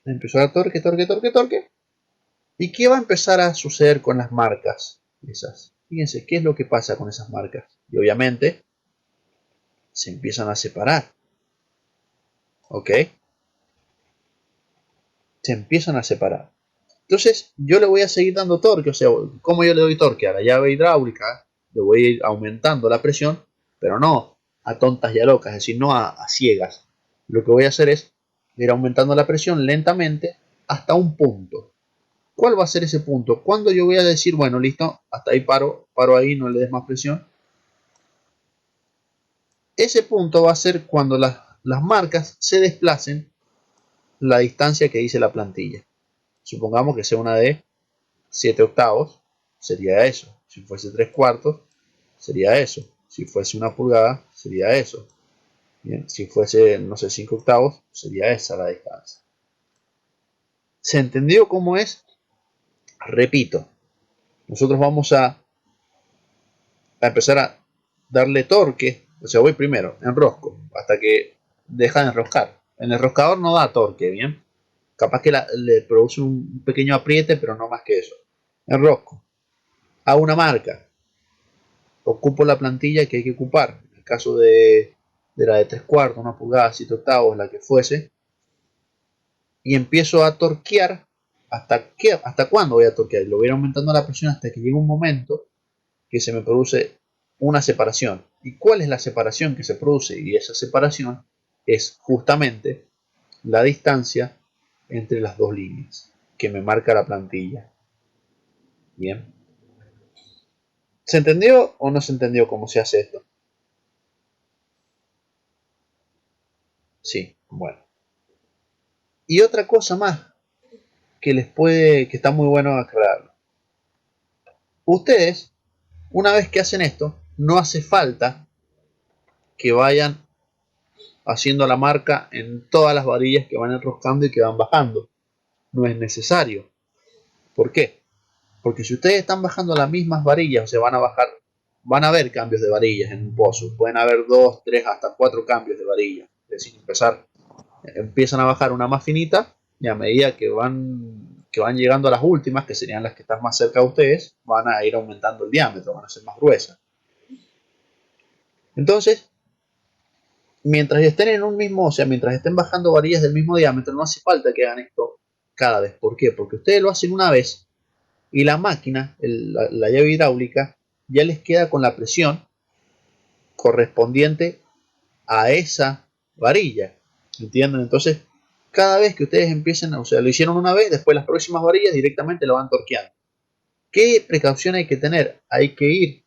Le empiezo a dar torque, torque, torque, torque. ¿Y qué va a empezar a suceder con las marcas esas? Fíjense, ¿qué es lo que pasa con esas marcas? Y obviamente, se empiezan a separar. ¿Ok? Se empiezan a separar. Entonces, yo le voy a seguir dando torque. O sea, ¿cómo yo le doy torque? A la llave hidráulica, le voy a ir aumentando la presión, pero no a tontas y a locas, es decir, no a ciegas. Lo que voy a hacer es ir aumentando la presión lentamente hasta un punto. ¿Cuál va a ser ese punto? Cuando yo voy a decir, bueno, listo, hasta ahí paro ahí, no le des más presión. Ese punto va a ser cuando las marcas se desplacen la distancia que dice la plantilla. Supongamos que sea una de 7 octavos, sería eso. Si fuese 3 cuartos, sería eso. Si fuese una pulgada, sería eso. Bien, si fuese, no sé, 5 octavos, sería esa la distancia. ¿Se entendió cómo es? Repito, nosotros vamos a empezar a darle torque. O sea, voy primero, enrosco, hasta que deja de enroscar. El enroscador no da torque, ¿bien? Capaz que le produce un pequeño apriete, pero no más que eso. Enrosco. Hago una marca. Ocupo la plantilla que hay que ocupar. En el caso de la de 3 cuartos, 1 pulgada, 7 octavos, la que fuese. Y empiezo a torquear. ¿Hasta cuándo voy a torquear? Lo voy a ir aumentando la presión hasta que llegue un momento que se me produce una separación. ¿Y cuál es la separación que se produce? Y esa separación es justamente la distancia entre las dos líneas que me marca la plantilla. Bien. ¿Se entendió o no se entendió cómo se hace esto? Sí, bueno. Y otra cosa más que está muy bueno aclararlo. Ustedes, una vez que hacen esto, no hace falta que vayan haciendo la marca en todas las varillas que van enroscando y que van bajando. No es necesario. ¿Por qué? Porque si ustedes están bajando las mismas varillas, o sea, van a haber cambios de varillas en un pozo. Pueden haber 2, 3, hasta 4 cambios de varillas. Es decir, empiezan a bajar una más finita y a medida que van llegando a las últimas, que serían las que están más cerca de ustedes, van a ir aumentando el diámetro, van a ser más gruesas. Entonces, mientras estén en un mismo, o sea, mientras estén bajando varillas del mismo diámetro, no hace falta que hagan esto cada vez. ¿Por qué? Porque ustedes lo hacen una vez y la máquina, la llave hidráulica, ya les queda con la presión correspondiente a esa varilla. ¿Entienden? Entonces, cada vez que ustedes empiecen, o sea, lo hicieron una vez, después las próximas varillas directamente lo van torqueando. ¿Qué precaución hay que tener? Hay que ir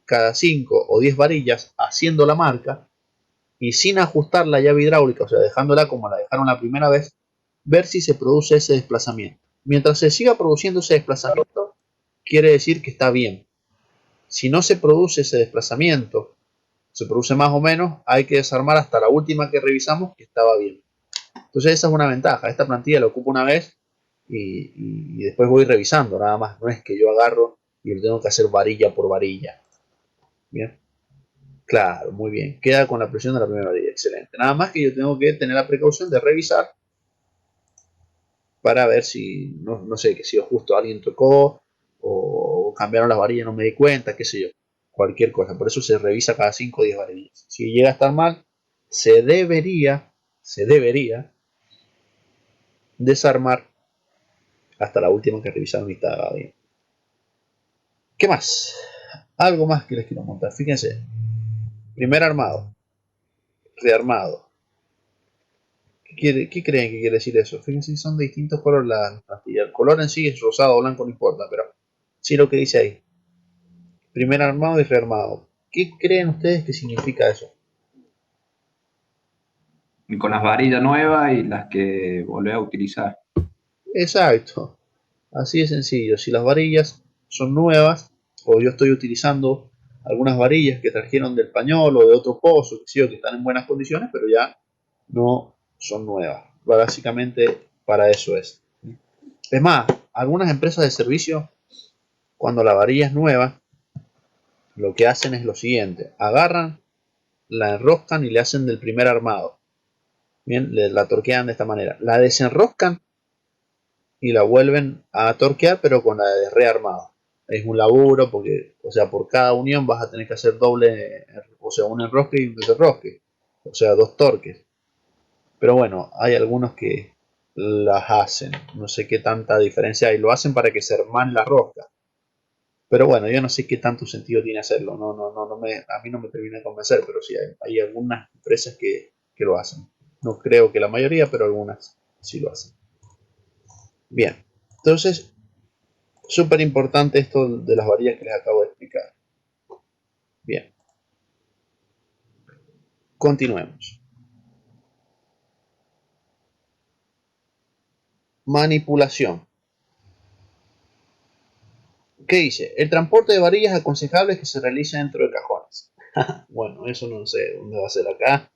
cada 5 o 10 varillas haciendo la marca y sin ajustar la llave hidráulica, o sea, dejándola como la dejaron la primera vez, ver si se produce ese desplazamiento. Mientras se siga produciendo ese desplazamiento, quiere decir que está bien. Si no se produce ese desplazamiento, se produce más o menos, hay que desarmar hasta la última que revisamos que estaba bien. Entonces esa es una ventaja. Esta plantilla la ocupo una vez y después voy revisando nada más. No es que yo agarro y lo tengo que hacer varilla por varilla. Bien. Claro, muy bien. Queda con la presión de la primera varilla. Excelente. Nada más que yo tengo que tener la precaución de revisar para ver si, no sé, que si justo alguien tocó o cambiaron las varillas, no me di cuenta, qué sé yo. Cualquier cosa. Por eso se revisa cada 5 o 10 varillas. Si llega a estar mal, se debería desarmar hasta la última que revisaron y estaba bien. ¿Qué más? Algo más que les quiero montar. Fíjense. Primer armado. Rearmado. ¿Qué creen que quiere decir eso? Fíjense, son de distintos colores las pastillas. El color en sí es rosado o blanco, no importa, pero sí lo que dice ahí. Primer armado y rearmado. ¿Qué creen ustedes que significa eso? Y con las varillas nuevas y las que volvés a utilizar. Exacto. Así de sencillo. Si las varillas son nuevas, o yo estoy utilizando algunas varillas que trajeron del pañol o de otro pozo, que están en buenas condiciones, pero ya no son nuevas. Básicamente para eso es. Es más, algunas empresas de servicio, cuando la varilla es nueva, lo que hacen es lo siguiente: agarran, la enroscan y le hacen del primer armado. Bien, la torquean de esta manera. La desenroscan y la vuelven a torquear, pero con la de rearmado. Es un laburo porque, o sea, por cada unión vas a tener que hacer doble, o sea, un enrosque y un desenrosque. O sea, 2 torques. Pero bueno, hay algunos que las hacen. No sé qué tanta diferencia hay. Lo hacen para que se hermane la rosca. Pero bueno, yo no sé qué tanto sentido tiene hacerlo. A mí no me termina de convencer, pero sí hay algunas empresas que lo hacen. No creo que la mayoría, pero algunas sí lo hacen. Bien, entonces, súper importante esto de las varillas que les acabo de explicar. Bien, continuemos. Manipulación. ¿Qué dice? El transporte de varillas es aconsejable que se realice dentro de cajones. Bueno, eso no sé dónde va a ser acá.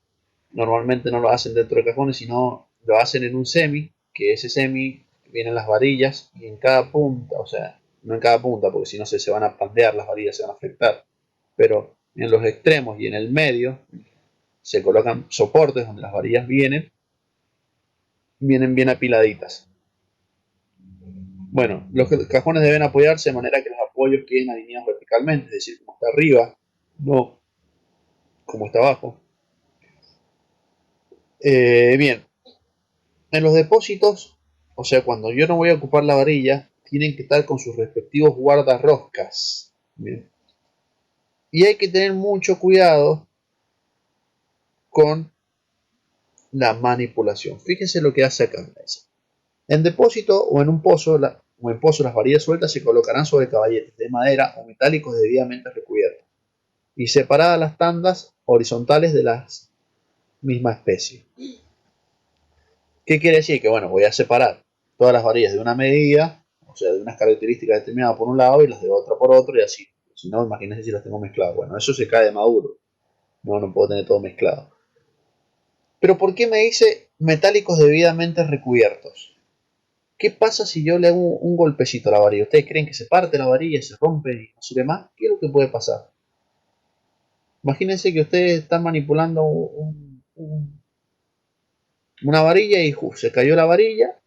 Normalmente no lo hacen dentro de cajones, sino lo hacen en un semi, que ese semi vienen las varillas y en cada punta, o sea, no en cada punta, porque si no se van a pandear las varillas, se van a afectar, pero en los extremos y en el medio se colocan soportes donde las varillas vienen bien apiladitas. Bueno, los cajones deben apoyarse de manera que los apoyos queden alineados verticalmente, es decir, como está arriba, no como está abajo. Bien, en los depósitos, o sea, cuando yo no voy a ocupar la varilla, tienen que estar con sus respectivos guardarroscas. Bien. Y hay que tener mucho cuidado con la manipulación. Fíjense lo que hace acá. En depósito o en un pozo, las varillas sueltas se colocarán sobre caballetes de madera o metálicos debidamente recubiertos y separadas las tandas horizontales de la misma especie. ¿Qué quiere decir? Que bueno, voy a separar todas las varillas de una medida, o sea, de unas características determinadas por un lado y las de otra por otro y así. Si no, imagínense si las tengo mezcladas. Bueno, eso se cae de maduro. No puedo tener todo mezclado. Pero ¿por qué me dice metálicos debidamente recubiertos? ¿Qué pasa si yo le hago un golpecito a la varilla? ¿Ustedes creen que se parte la varilla, se rompe y no sirve más? ¿Qué es lo que puede pasar? Imagínense que ustedes están manipulando una varilla y se cayó la varilla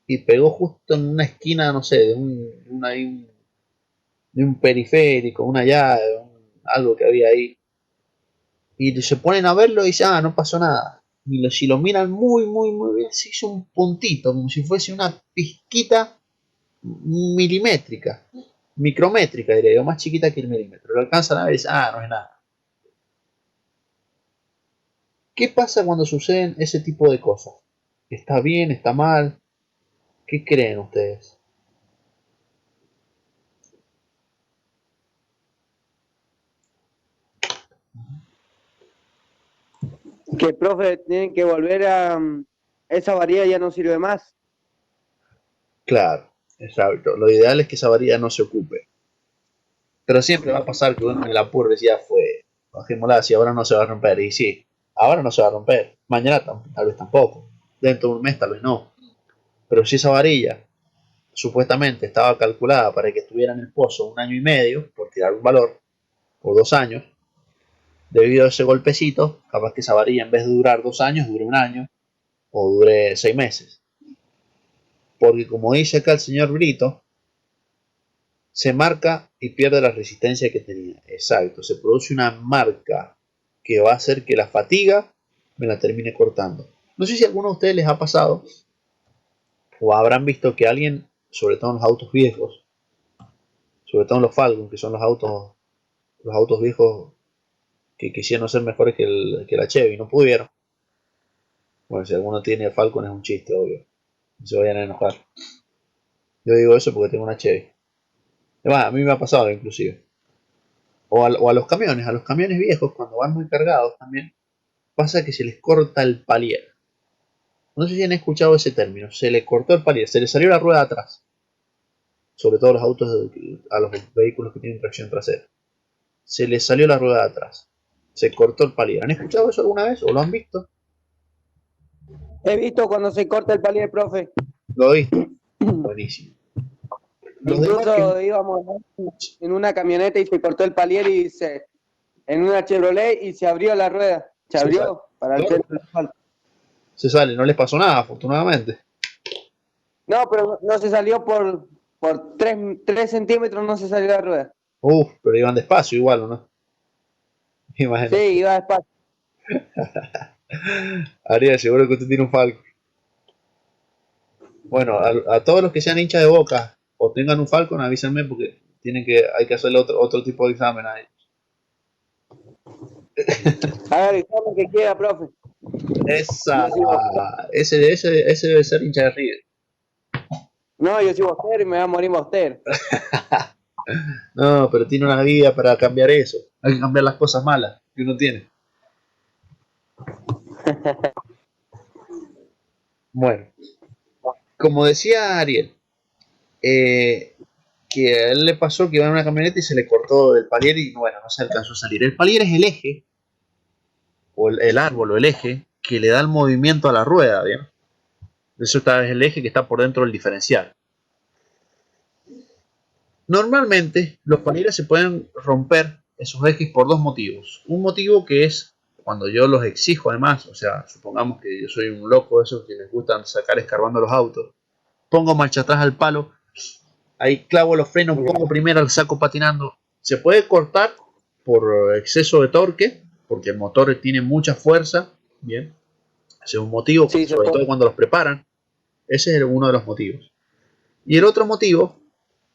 y pegó justo en una esquina, no sé, de un periférico, una llave, algo que había ahí. Y se ponen a verlo y dicen, no pasó nada. Y si lo miran muy bien, se hizo un puntito, como si fuese una pizquita milimétrica, micrométrica, diría yo, más chiquita que el milímetro. Lo alcanzan a ver y dicen, no es nada. ¿Qué pasa cuando suceden ese tipo de cosas? ¿Está bien? ¿Está mal? ¿Qué creen ustedes? Que el profe tienen que volver a... esa varilla ya no sirve más. Claro, exacto. Lo ideal es que esa varilla no se ocupe. Pero siempre va a pasar que uno en el apuro decía, bajémosla, si ahora no se va a romper. Y sí, ahora no se va a romper. Mañana tal vez tampoco. Dentro de un mes tal vez no. Pero si esa varilla supuestamente estaba calculada para que estuviera en el pozo 1 año y medio, por tirar un valor, o 2 años, debido a ese golpecito, capaz que esa varilla en vez de durar 2 años, dure 1 año o dure 6 meses. Porque como dice acá el señor Brito, se marca y pierde la resistencia que tenía. Exacto, se produce una marca que va a hacer que la fatiga me la termine cortando. No sé si a alguno de ustedes les ha pasado o habrán visto que alguien, sobre todo en los autos viejos, sobre todo en los Falcon, que son los autos viejos que quisieron ser mejores que la Chevy, no pudieron. Bueno, si alguno tiene Falcon es un chiste, obvio. No se vayan a enojar. Yo digo eso porque tengo una Chevy. Además, a mí me ha pasado inclusive. O a los camiones viejos, cuando van muy cargados también, pasa que se les corta el palier. No sé si han escuchado ese término. Se le cortó el palier, se le salió la rueda atrás. Sobre todo a los autos, a los vehículos que tienen tracción trasera. Se les salió la rueda de atrás. Se cortó el palier. ¿Han escuchado eso alguna vez o lo han visto? He visto cuando se corta el palier, profe. Lo he visto. Buenísimo. Los de Incluso margen, íbamos en una camioneta y se cortó el palier en una Chevrolet y se abrió la rueda. Se Se abrió sale. para el Claro. centro del asfalto. se sale, no les pasó nada, afortunadamente. No, pero no se salió por 3 centímetros, no se salió la rueda. Pero iban despacio igual, ¿o no? Imagínate. Sí, iba despacio. Ariel, seguro que usted tiene un Falcon. Bueno, a todos los que sean hinchas de Boca o tengan un Falcon, avísenme porque hay que hacerle otro tipo de examen ahí. A ver, examen que quiera, profe. Ese debe ser hincha de River. No, yo soy bostero y me voy a morir bostero. No, pero tiene una vida para cambiar eso. Hay que cambiar las cosas malas que uno tiene. Bueno, como decía Ariel, que a él le pasó que iba en una camioneta y se le cortó el palier y bueno, no se alcanzó a salir. El palier es el eje, o el árbol o el eje, que le da el movimiento a la rueda, ¿bien? Eso es el eje que está por dentro del diferencial. Normalmente los palieres se pueden romper esos ejes por 2 motivos. Un motivo que es cuando yo los exijo además, o sea, supongamos que yo soy un loco de esos que les gustan sacar escarbando los autos. Pongo marcha atrás al palo, ahí clavo los frenos, pongo primero el saco patinando. Se puede cortar por exceso de torque, porque el motor tiene mucha fuerza, ¿bien? Ese es un motivo, Sí, sobre todo cuando los preparan. Ese es uno de los motivos. Y el otro motivo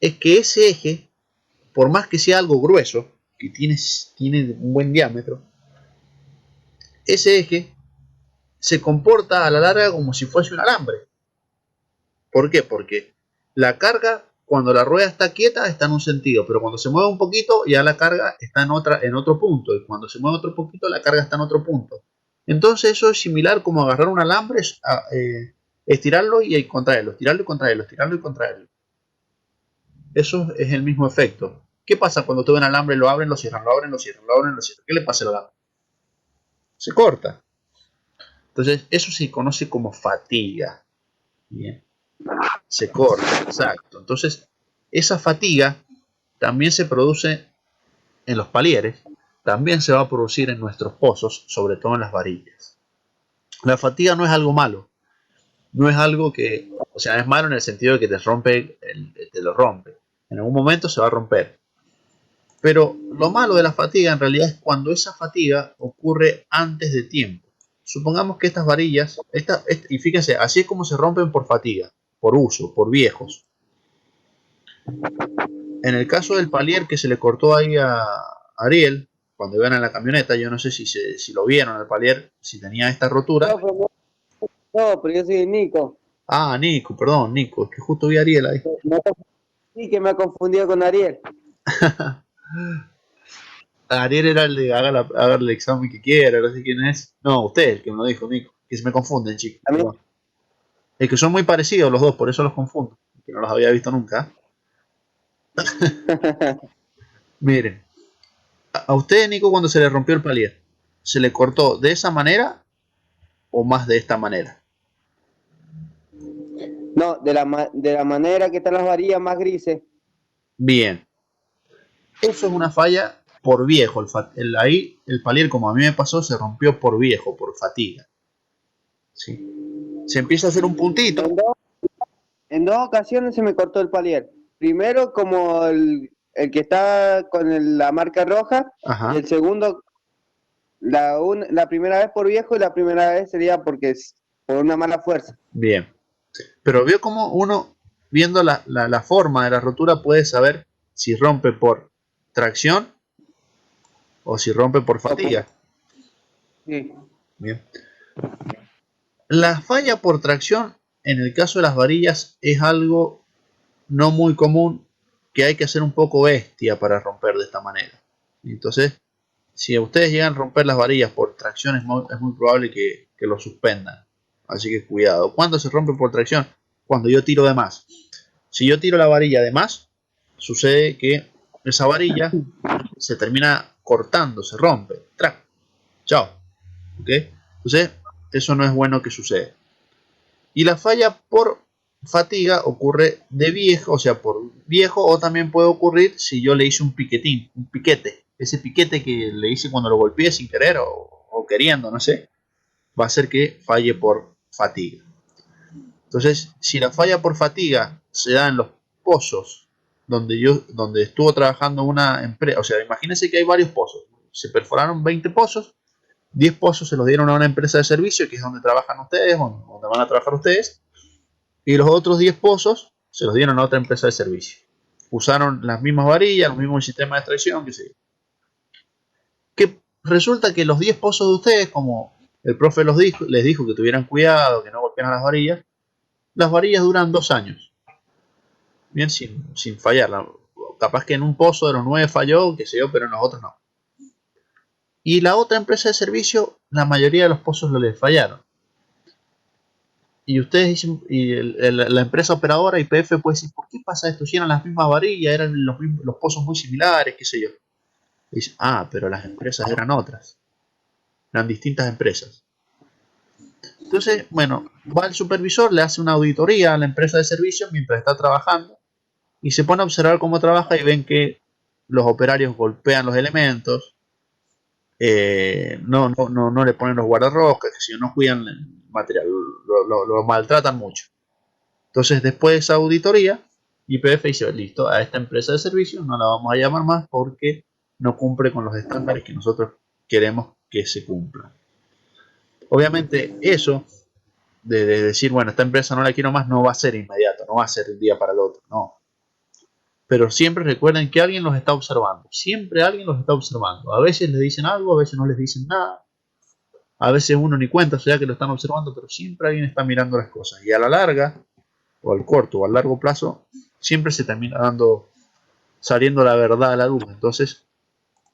es que ese eje, por más que sea algo grueso, que tiene un buen diámetro, ese eje se comporta a la larga como si fuese un alambre. ¿Por qué? Porque la carga, cuando la rueda está quieta, está en un sentido, pero cuando se mueve un poquito, ya la carga está en otro punto, y cuando se mueve otro poquito, la carga está en otro punto. Entonces eso es similar como agarrar un alambre, estirarlo y contraerlo, estirarlo y contraerlo, estirarlo y contraerlo. Eso es el mismo efecto. ¿Qué pasa cuando tú ven alambre, lo abren, lo cierran, lo abren, lo cierran, lo abren, lo cierran? ¿Qué le pasa al alambre? Se corta. Entonces eso se conoce como fatiga. Bien. Se corta, exacto. Entonces esa fatiga también se produce en los palieres, también se va a producir en nuestros pozos, sobre todo en las varillas. La fatiga no es algo malo. No es algo que, o sea, es malo en el sentido de que te lo rompe. En algún momento se va a romper. Pero lo malo de la fatiga en realidad es cuando esa fatiga ocurre antes de tiempo. Supongamos que estas varillas, y fíjense, así es como se rompen por fatiga, por uso, por viejos. En el caso del palier que se le cortó ahí a Ariel, cuando iban en la camioneta, yo no sé si lo vieron al palier, si tenía esta rotura. No, pero yo soy Nico. Ah, Nico, perdón, Nico, es que justo vi a Ariel ahí. Sí, que me ha confundido con Ariel. Ariel era el de haga el examen que quiera, no sé quién es. No, usted, el que me lo dijo, Nico. Que se me confunden, chicos. Es que son muy parecidos los dos, por eso los confundo. Que no los había visto nunca. Miren, a usted, Nico, cuando se le rompió el palier, ¿se le cortó de esa manera o más de esta manera? No, de la manera que están las varillas más grises. Bien. Eso es una falla por viejo. Ahí el palier, como a mí me pasó, se rompió por viejo, por fatiga. ¿Sí? Se empieza a hacer un puntito. En dos ocasiones se me cortó el palier. Primero como el que está con la marca roja, Ajá. y el segundo, la primera vez por viejo y la primera vez sería porque es por una mala fuerza. Bien. Pero veo como uno, viendo la forma de la rotura, puede saber si rompe por tracción o si rompe por fatiga. Sí. Bien. La falla por tracción, en el caso de las varillas, es algo no muy común, que hay que ser un poco bestia para romper de esta manera. Entonces, si ustedes llegan a romper las varillas por tracción, es muy probable que lo suspendan. Así que cuidado. ¿Cuándo se rompe por tracción? Cuando yo tiro de más. Si yo tiro la varilla de más, sucede que esa varilla se termina cortando, se rompe. ¡Trac! ¡Chao! ¿Ok? Entonces, eso no es bueno que suceda. Y la falla por fatiga ocurre de viejo, o sea, por viejo, o también puede ocurrir si yo le hice un piquetín, un piquete. Ese piquete que le hice cuando lo golpeé sin querer o queriendo, no sé, va a hacer que falle por fatiga. Entonces, si la falla por fatiga se da en los pozos donde estuvo trabajando una empresa, o sea, imagínense que hay varios pozos, se perforaron 20 pozos, 10 pozos se los dieron a una empresa de servicio, que es donde trabajan ustedes, donde van a trabajar ustedes, y los otros 10 pozos se los dieron a otra empresa de servicio. Usaron las mismas varillas, los mismos sistemas de extracción, qué sé yo. Que resulta que los 10 pozos de ustedes, como el profe les dijo que tuvieran cuidado, que no golpearan las varillas duran 2 años. Bien, sin fallar. Capaz que en un pozo de los 9 falló, qué sé yo, pero en los otros no. Y la otra empresa de servicio, la mayoría de los pozos no les fallaron. Y ustedes dicen, y la empresa operadora YPF puede decir, ¿por qué pasa esto? Si eran las mismas varillas, eran los pozos muy similares, qué sé yo. Y dice, pero las empresas eran otras. Eran distintas empresas. Entonces, bueno, va el supervisor, le hace una auditoría a la empresa de servicio mientras está trabajando y se pone a observar cómo trabaja y ven que los operarios golpean los elementos, no le ponen los guardarroscas, que si no cuidan el material, lo maltratan mucho. Entonces, después de esa auditoría, YPF dice, listo, a esta empresa de servicio no la vamos a llamar más porque no cumple con los estándares que nosotros queremos que se cumplan. Obviamente eso de decir, bueno, esta empresa no la quiero más, no va a ser inmediato, no va a ser de un día para el otro, no. Pero siempre recuerden que alguien los está observando, siempre alguien los está observando. A veces les dicen algo, a veces no les dicen nada, a veces uno ni cuenta, o sea que lo están observando, pero siempre alguien está mirando las cosas. Y a la larga, o al corto o al largo plazo, siempre se termina saliendo la verdad a la luz. Entonces,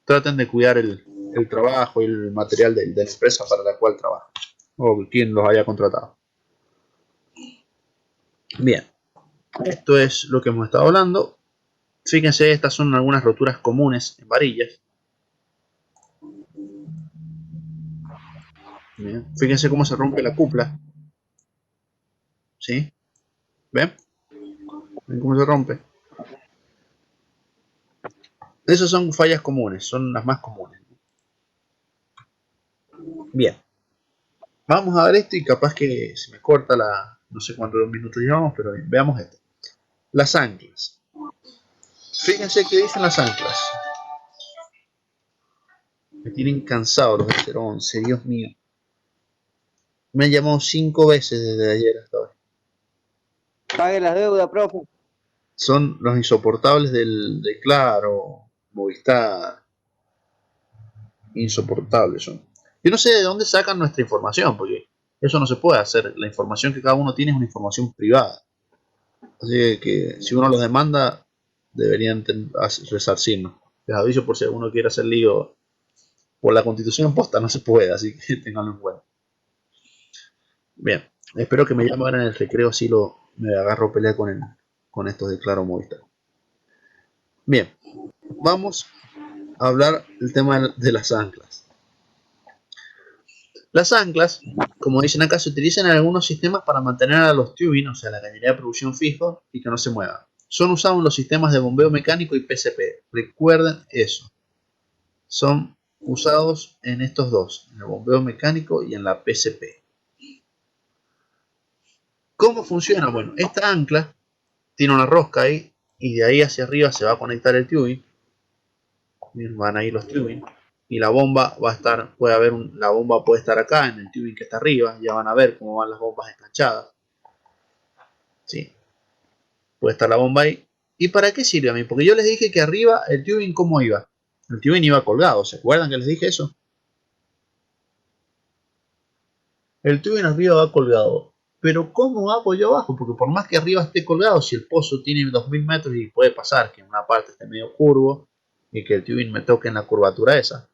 traten de cuidar el trabajo y el material de la empresa para la cual trabajan, o quien los haya contratado. Bien, esto es lo que hemos estado hablando. Fíjense, estas son algunas roturas comunes en varillas. Bien. Fíjense cómo se rompe la cupla. ¿Sí? ¿Ven? ¿Ven cómo se rompe? Esas son fallas comunes, son las más comunes. Bien. Vamos a ver esto y capaz que se me corta no sé cuántos minutos llevamos, pero bien, veamos esto. Las anclas. Fíjense qué dicen las anclas. Me tienen cansado los de 011, Dios mío. Me han llamado 5 veces desde ayer hasta hoy. Pague las deudas, profe. Son los insoportables de Claro, Movistar. Insoportables son. Yo no sé de dónde sacan nuestra información, porque eso no se puede hacer. La información que cada uno tiene es una información privada. Así que si uno los demanda, deberían resarcirnos. Les aviso por si alguno quiere hacer lío. Por la Constitución posta no se puede, así que tenganlo en cuenta. Bien, espero que me llamen ahora en el recreo, así me agarro pelea con estos de Claro Movistar. Bien, vamos a hablar del tema de las anclas. Las anclas, como dicen acá, se utilizan en algunos sistemas para mantener a los tubing, o sea, la cañería de producción fijo, y que no se muevan. Son usados en los sistemas de bombeo mecánico y PCP. Recuerden eso. son usados en estos dos, en el bombeo mecánico y en la PCP. ¿Cómo funciona? Bueno, esta ancla tiene una rosca ahí y de ahí hacia arriba se va a conectar el tubing. Van a ir los tubing y la bomba va a estar, la bomba puede estar acá en el tubing que está arriba. Ya van a ver cómo van las bombas enganchadas. ¿Sí? Puede estar la bomba ahí. ¿Y para qué sirve a mí? Porque yo les dije que arriba el tubing, ¿cómo iba? El tubing iba colgado, ¿se acuerdan que les dije eso? El tubing arriba va colgado. Pero ¿cómo hago yo abajo? Porque por más que arriba esté colgado, si el pozo tiene 2000 metros y puede pasar que en una parte esté medio curvo y que el tubing me toque en la curvatura esa.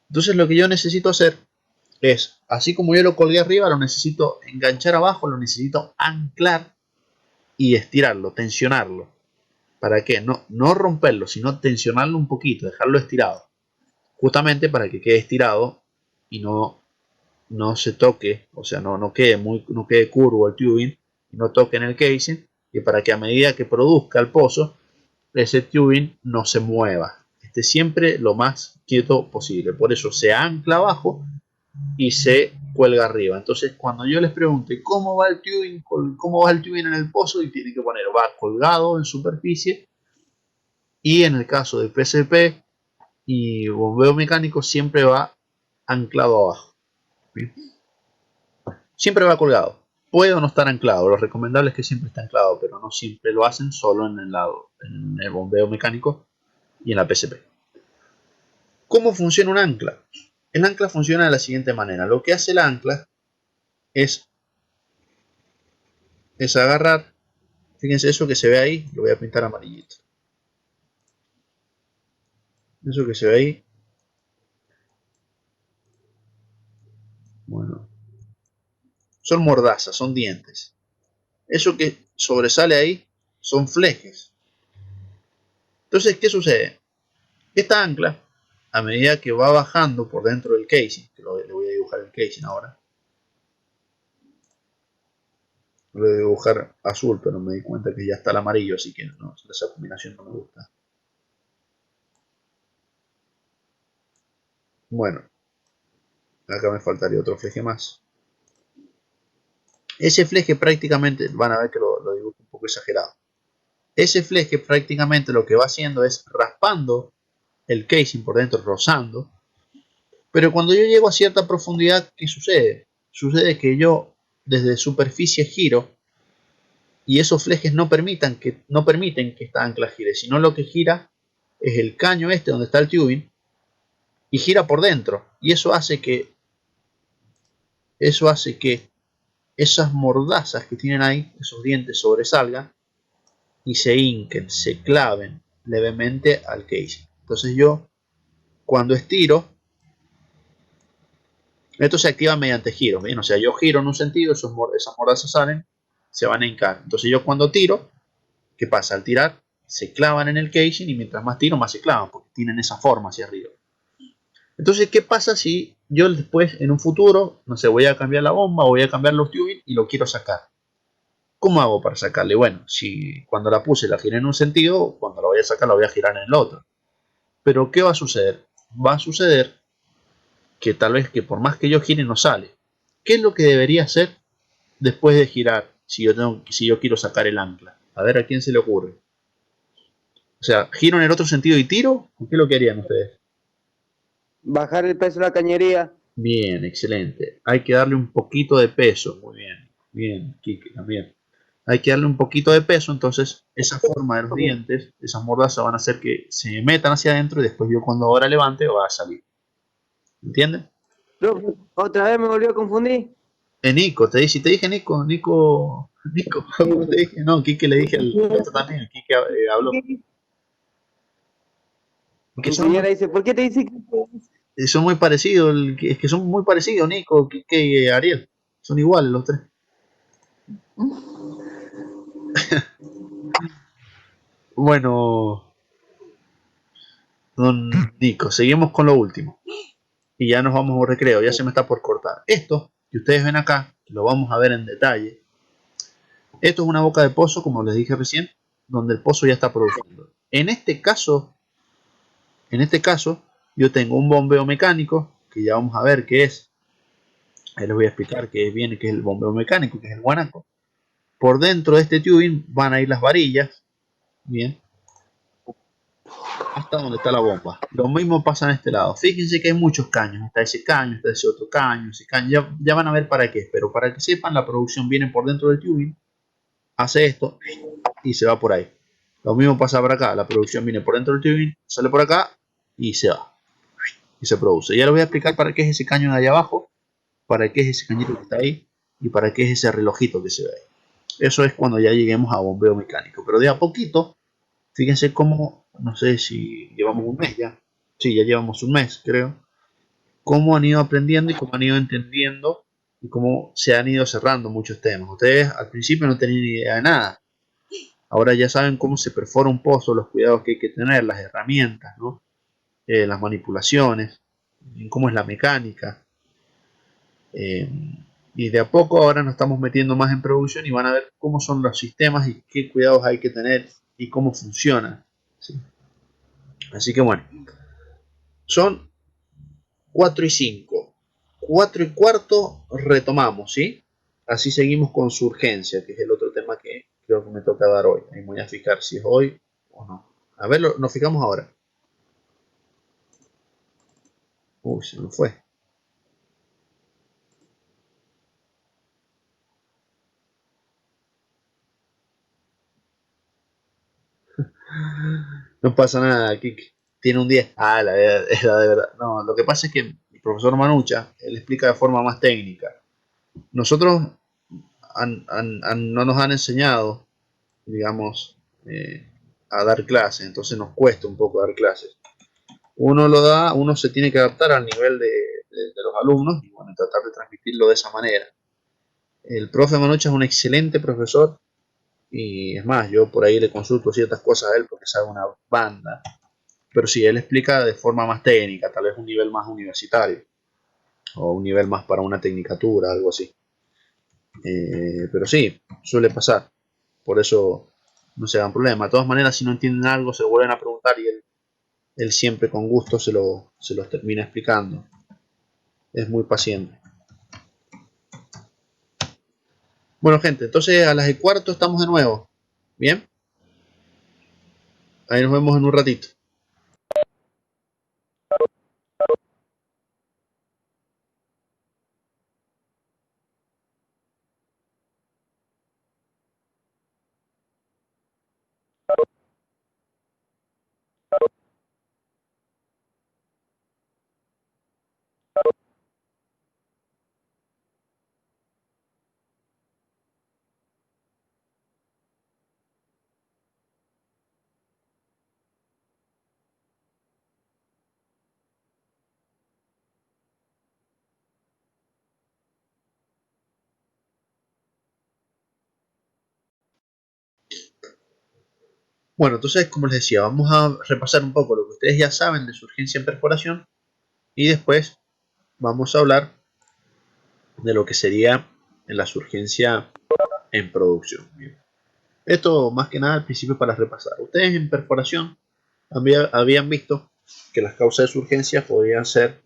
Entonces lo que yo necesito hacer es, así como yo lo colgué arriba, lo necesito enganchar abajo, lo necesito anclar y estirarlo, tensionarlo. ¿Para qué? No romperlo, sino tensionarlo un poquito, dejarlo estirado. Justamente para que quede estirado y no se toque, o sea, no quede curvo el tubing y no toque en el casing, y para que a medida que produzca el pozo, ese tubing no se mueva, esté siempre lo más quieto posible. Por eso se ancla abajo y se cuelga arriba. Entonces, cuando yo les pregunte cómo va el tubing en el pozo, y tienen que poner va colgado en superficie, y en el caso del PCP y bombeo mecánico siempre va anclado abajo. ¿Bien? Siempre va colgado. Puede o no estar anclado. Lo recomendable es que siempre esté anclado, pero no siempre lo hacen, solo en el bombeo mecánico y en la PCP. ¿Cómo funciona un ancla? El ancla funciona de la siguiente manera. Lo que hace el ancla es agarrar, fíjense eso que se ve ahí, lo voy a pintar amarillito. Eso que se ve ahí, bueno, son mordazas, son dientes. Eso que sobresale ahí son flejes. Entonces, ¿qué sucede? Esta ancla, a medida que va bajando por dentro del casing, que le voy a dibujar el casing ahora, lo voy a dibujar azul, pero me di cuenta que ya está el amarillo, así que no, esa combinación no me gusta. Bueno, acá me faltaría otro fleje más. Ese fleje prácticamente, van a ver que lo dibujo un poco exagerado. Ese fleje prácticamente lo que va haciendo es raspando el casing por dentro, rozando. Pero cuando yo llego a cierta profundidad, ¿qué sucede? Sucede que yo desde superficie giro y esos flejes no permiten que esta ancla gire, sino lo que gira es el caño este donde está el tubing y gira por dentro, y eso hace que esas mordazas que tienen ahí, esos dientes, sobresalgan y se hinquen, se claven levemente al casing. Entonces yo, cuando estiro, esto se activa mediante giros, ¿bien? O sea, yo giro en un sentido, esas mordazas salen, se van a hincar. Entonces yo cuando tiro, ¿qué pasa? Al tirar se clavan en el casing y mientras más tiro más se clavan porque tienen esa forma hacia arriba. Entonces, ¿qué pasa si yo después en un futuro, no sé, voy a cambiar la bomba, voy a cambiar los tubing y lo quiero sacar? ¿Cómo hago para sacarle? Bueno, si cuando la puse la giré en un sentido, cuando la voy a sacar la voy a girar en el otro. Pero ¿qué va a suceder? Va a suceder que tal vez que por más que yo gire no sale. ¿Qué es lo que debería hacer después de girar si yo quiero sacar el ancla? A ver a quién se le ocurre. O sea, ¿giro en el otro sentido y tiro? ¿Qué es lo que harían ustedes? Bajar el peso de la cañería. Bien, excelente. Hay que darle un poquito de peso. Muy bien. Bien, Kike, también. Hay que darle un poquito de peso, entonces esa forma de los dientes, esas mordazas van a hacer que se metan hacia adentro y después yo cuando ahora levante va a salir. ¿Entienden? Otra vez me volvió a confundir. Nico, te dije Nico, ¿cómo te dije? No, Kike le dije al otro también, Kike habló. Mi señora dice, ¿por qué te dice que Son muy parecidos, es que son muy parecidos, Nico, Kike y Ariel. Son iguales los tres. Bueno, don Nico, seguimos con lo último. Y ya nos vamos a un recreo, ya se me está por cortar. Esto que ustedes ven acá, lo vamos a ver en detalle. Esto es una boca de pozo, como les dije recién, donde el pozo ya está produciendo. En este caso, yo tengo un bombeo mecánico, que ya vamos a ver qué es. Ahí les voy a explicar qué viene, qué es el bombeo mecánico, qué es el guanaco. Por dentro de este tubing van a ir las varillas, bien, hasta donde está la bomba. Lo mismo pasa en este lado. Fíjense que hay muchos caños. Está ese caño, está ese otro caño, ese caño. Ya van a ver para qué es. Pero para que sepan, la producción viene por dentro del tubing, hace esto y se va por ahí. Lo mismo pasa por acá. La producción viene por dentro del tubing, sale por acá y se va. Y se produce. Ya les voy a explicar para qué es ese caño de allá abajo, para qué es ese cañito que está ahí y para qué es ese relojito que se ve ahí. Eso es cuando ya lleguemos a bombeo mecánico. Pero de a poquito, fíjense cómo, no sé si llevamos un mes ya. Sí, ya llevamos un mes, creo. Cómo han ido aprendiendo y cómo han ido entendiendo y cómo se han ido cerrando muchos temas. Ustedes al principio no tenían ni idea de nada. Ahora ya saben cómo se perfora un pozo, los cuidados que hay que tener, las herramientas, ¿no? Las manipulaciones, cómo es la mecánica. Eh, y de a poco ahora nos estamos metiendo más en producción y van a ver cómo son los sistemas y qué cuidados hay que tener y cómo funcionan, ¿sí? Así que bueno, son 4 y 5, 4 y cuarto retomamos, ¿sí? Así seguimos con su urgencia, que es el otro tema que creo que me toca dar hoy. Ahí me voy a fijar si es hoy o no. A ver, nos fijamos ahora. Uy, se nos fue. No pasa nada, Kik. Tiene un 10. Ah, es la de verdad. No, lo que pasa es que el profesor Manucha, él explica de forma más técnica. Nosotros no nos han enseñado, digamos, a dar clases, entonces nos cuesta un poco dar clases. Uno lo da, uno se tiene que adaptar al nivel de los alumnos y bueno, tratar de transmitirlo de esa manera. El profe Manucha es un excelente profesor y es más, yo por ahí le consulto ciertas cosas a él porque sabe una banda. Pero sí, él explica de forma más técnica, tal vez un nivel más universitario o un nivel más para una tecnicatura, algo así. Pero sí, suele pasar. Por eso no se dan problema. De todas maneras, si no entienden algo, se vuelven a preguntar y él siempre con gusto se los termina explicando. Es muy paciente. Bueno, gente, entonces a las y cuarto estamos de nuevo. ¿Bien? Ahí nos vemos en un ratito. Bueno, entonces, como les decía, vamos a repasar un poco lo que ustedes ya saben de surgencia en perforación y después vamos a hablar de lo que sería la surgencia en producción. Bien. Esto más que nada al principio para repasar. Ustedes en perforación habían visto que las causas de surgencia podrían ser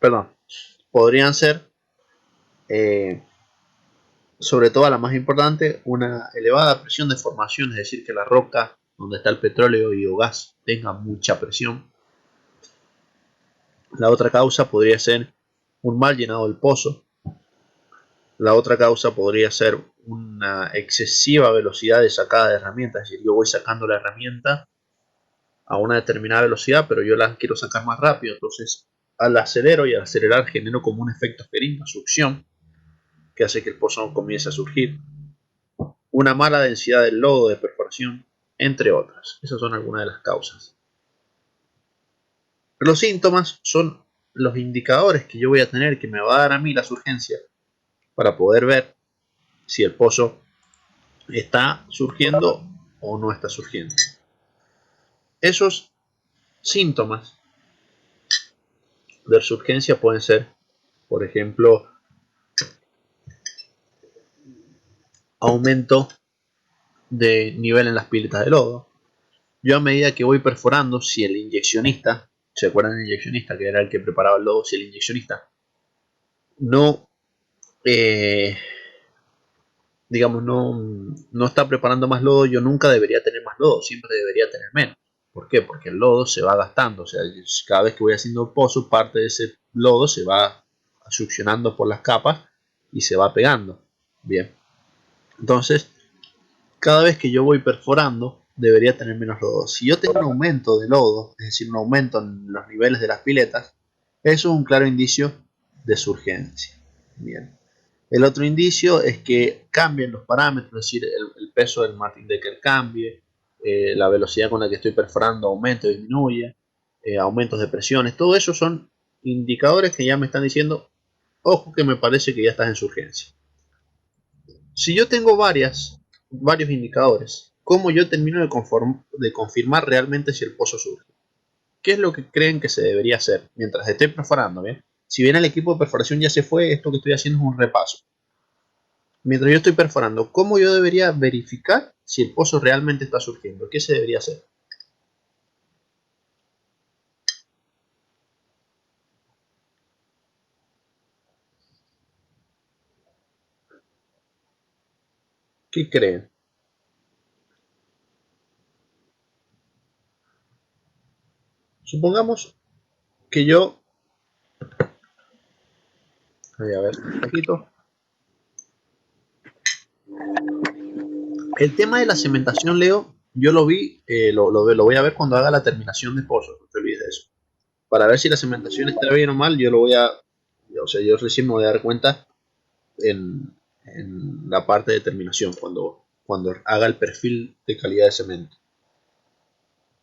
perdón, podrían ser sobre todo la más importante, una elevada presión de formación, es decir, que la roca donde está el petróleo y o gas tenga mucha presión. La otra causa podría ser un mal llenado del pozo. La otra causa podría ser una excesiva velocidad de sacada de herramientas, es decir, yo voy sacando la herramienta a una determinada velocidad, pero yo la quiero sacar más rápido, entonces al acelero y al acelerar genero como un efecto Fering, una succión, que hace que el pozo comience a surgir. Una mala densidad del lodo de perforación, entre otras. Esas son algunas de las causas. Los síntomas son los indicadores que yo voy a tener, que me va a dar a mí la surgencia, para poder ver si el pozo está surgiendo o no está surgiendo. Esos síntomas de surgencia pueden ser, por ejemplo, aumento de nivel en las piletas de lodo. Yo a medida que voy perforando, si el inyeccionista, ¿se acuerdan del inyeccionista que era el que preparaba el lodo? Si el inyeccionista no, eh, digamos, no está preparando más lodo, yo nunca debería tener más lodo, siempre debería tener menos. ¿Por qué? Porque el lodo se va gastando, o sea, cada vez que voy haciendo el pozo, parte de ese lodo se va succionando por las capas y se va pegando. Bien, entonces, cada vez que yo voy perforando, debería tener menos lodo. Si yo tengo un aumento de lodo, es decir, un aumento en los niveles de las piletas, eso es un claro indicio de surgencia. Bien. El otro indicio es que cambien los parámetros, es decir, el peso del Martin Decker cambie, la velocidad con la que estoy perforando aumente o disminuye, aumentos de presiones, todo eso son indicadores que ya me están diciendo, ojo que me parece que ya estás en surgencia. Si yo tengo varios indicadores, ¿cómo yo termino de confirmar realmente si el pozo surge? ¿Qué es lo que creen que se debería hacer mientras estoy perforando? ¿Bien? Si bien el equipo de perforación ya se fue, esto que estoy haciendo es un repaso. Mientras yo estoy perforando, ¿cómo yo debería verificar si el pozo realmente está surgiendo? ¿Qué se debería hacer? ¿Qué creen? Supongamos que yo... A ver, un poquito. El tema de la cementación, Leo, yo lo vi, lo voy a ver cuando haga la terminación de pozo, no te olvides de eso. Para ver si la cementación está bien o mal, yo lo voy a... O sea, yo recién me voy a dar cuenta en la parte de terminación, cuando haga el perfil de calidad de cemento.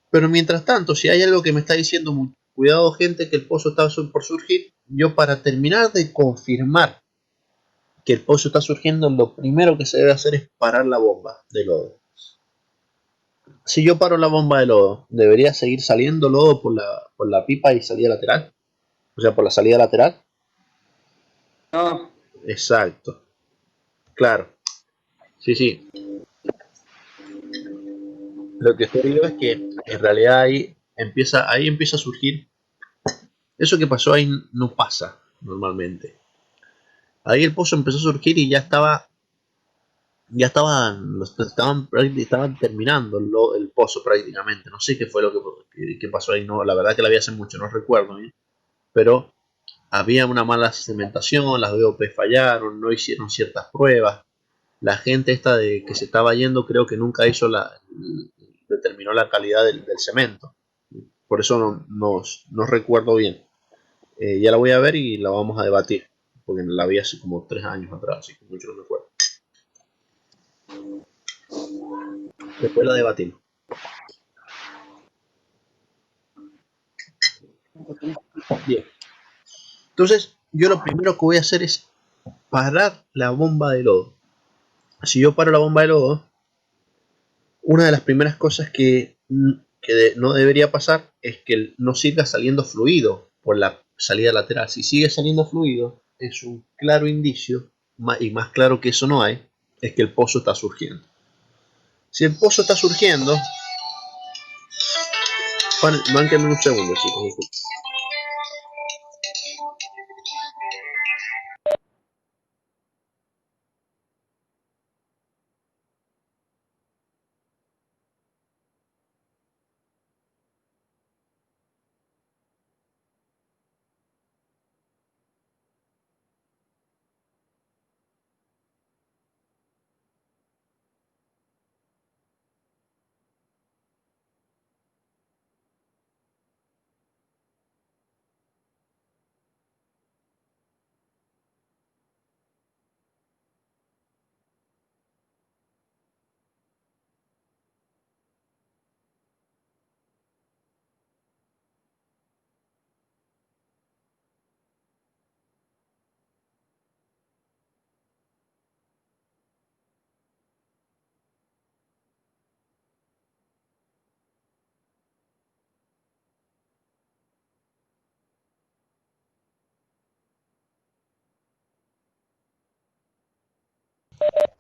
Pero mientras tanto, si hay algo que me está diciendo, cuidado gente, que el pozo está por surgir, yo para terminar de confirmar que el pozo está surgiendo, lo primero que se debe hacer es parar la bomba de lodo. Si yo paro la bomba de lodo, ¿debería seguir saliendo lodo por la pipa y salida lateral? O sea, por la salida lateral. No, Exacto. Claro. Sí, sí. Lo que estoy digo es que en realidad ahí empieza a surgir. Eso que pasó ahí no pasa normalmente. Ahí el pozo empezó a surgir y estaban terminando el pozo prácticamente. No sé qué fue lo que pasó ahí, no, la verdad que la vi hace mucho, no recuerdo bien. Pero había una mala cementación, las BOP fallaron, no hicieron ciertas pruebas. La gente esta de que se estaba yendo creo que nunca determinó la calidad del cemento. Por eso no recuerdo bien. Ya la voy a ver y la vamos a debatir. Porque la vi hace como 3 años atrás, así que mucho no me acuerdo. Después la debatimos. Bien. Entonces, yo lo primero que voy a hacer es parar la bomba de lodo. Si yo paro la bomba de lodo, una de las primeras cosas que no debería pasar es que no siga saliendo fluido por la salida lateral. Si sigue saliendo fluido, es un claro indicio, y más claro que eso no hay, es que el pozo está surgiendo. Si el pozo está surgiendo, mánquenme un segundo, chicos.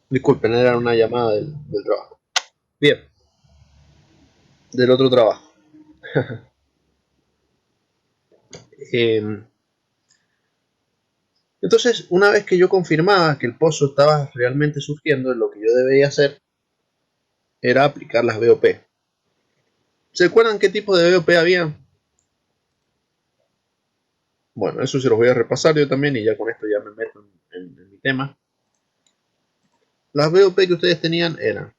Disculpen, era una llamada del trabajo. Bien. Del otro trabajo. Entonces, una vez que yo confirmaba que el pozo estaba realmente surgiendo, lo que yo debía hacer era aplicar las BOP. ¿Se acuerdan qué tipo de BOP había? Bueno, eso se los voy a repasar yo también y ya con esto ya me meto en mi tema. Las BOP que ustedes tenían eran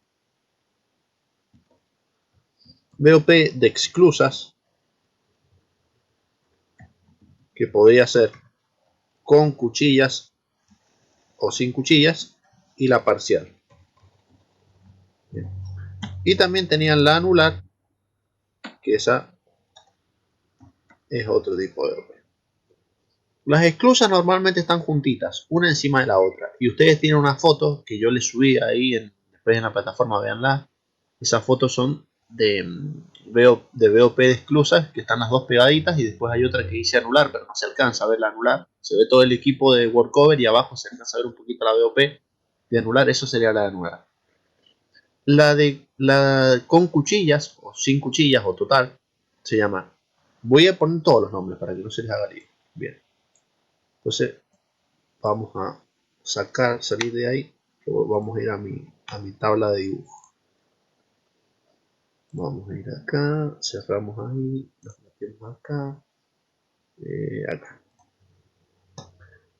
BOP de exclusas, que podía ser con cuchillas o sin cuchillas, y la parcial. Bien. Y también tenían la anular, que esa es otro tipo de BOP. Las exclusas normalmente están juntitas, una encima de la otra. Y ustedes tienen una foto que yo les subí ahí después en la plataforma, véanla. Esas fotos son de BOP de exclusas, que están las dos pegaditas, y después hay otra que dice anular, pero no se alcanza a ver la anular. Se ve todo el equipo de workover y abajo se alcanza a ver un poquito la BOP de anular, eso sería la de anular. La con cuchillas, o sin cuchillas, o total, se llama. Voy a poner todos los nombres para que no se les haga lío. Bien. Entonces, vamos a salir de ahí. Vamos a ir a mi tabla de dibujo. Vamos a ir acá, cerramos ahí, nos metemos acá, acá.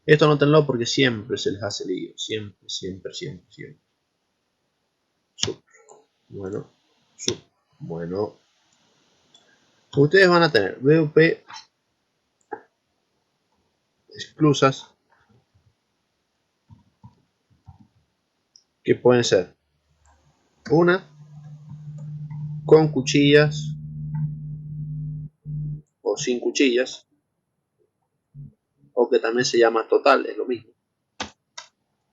Esto anótenlo porque siempre se les hace lío, siempre. Super. Bueno, super. Bueno. Ustedes van a tener BOP exclusas, que pueden ser una con cuchillas o sin cuchillas, o que también se llama total, es lo mismo.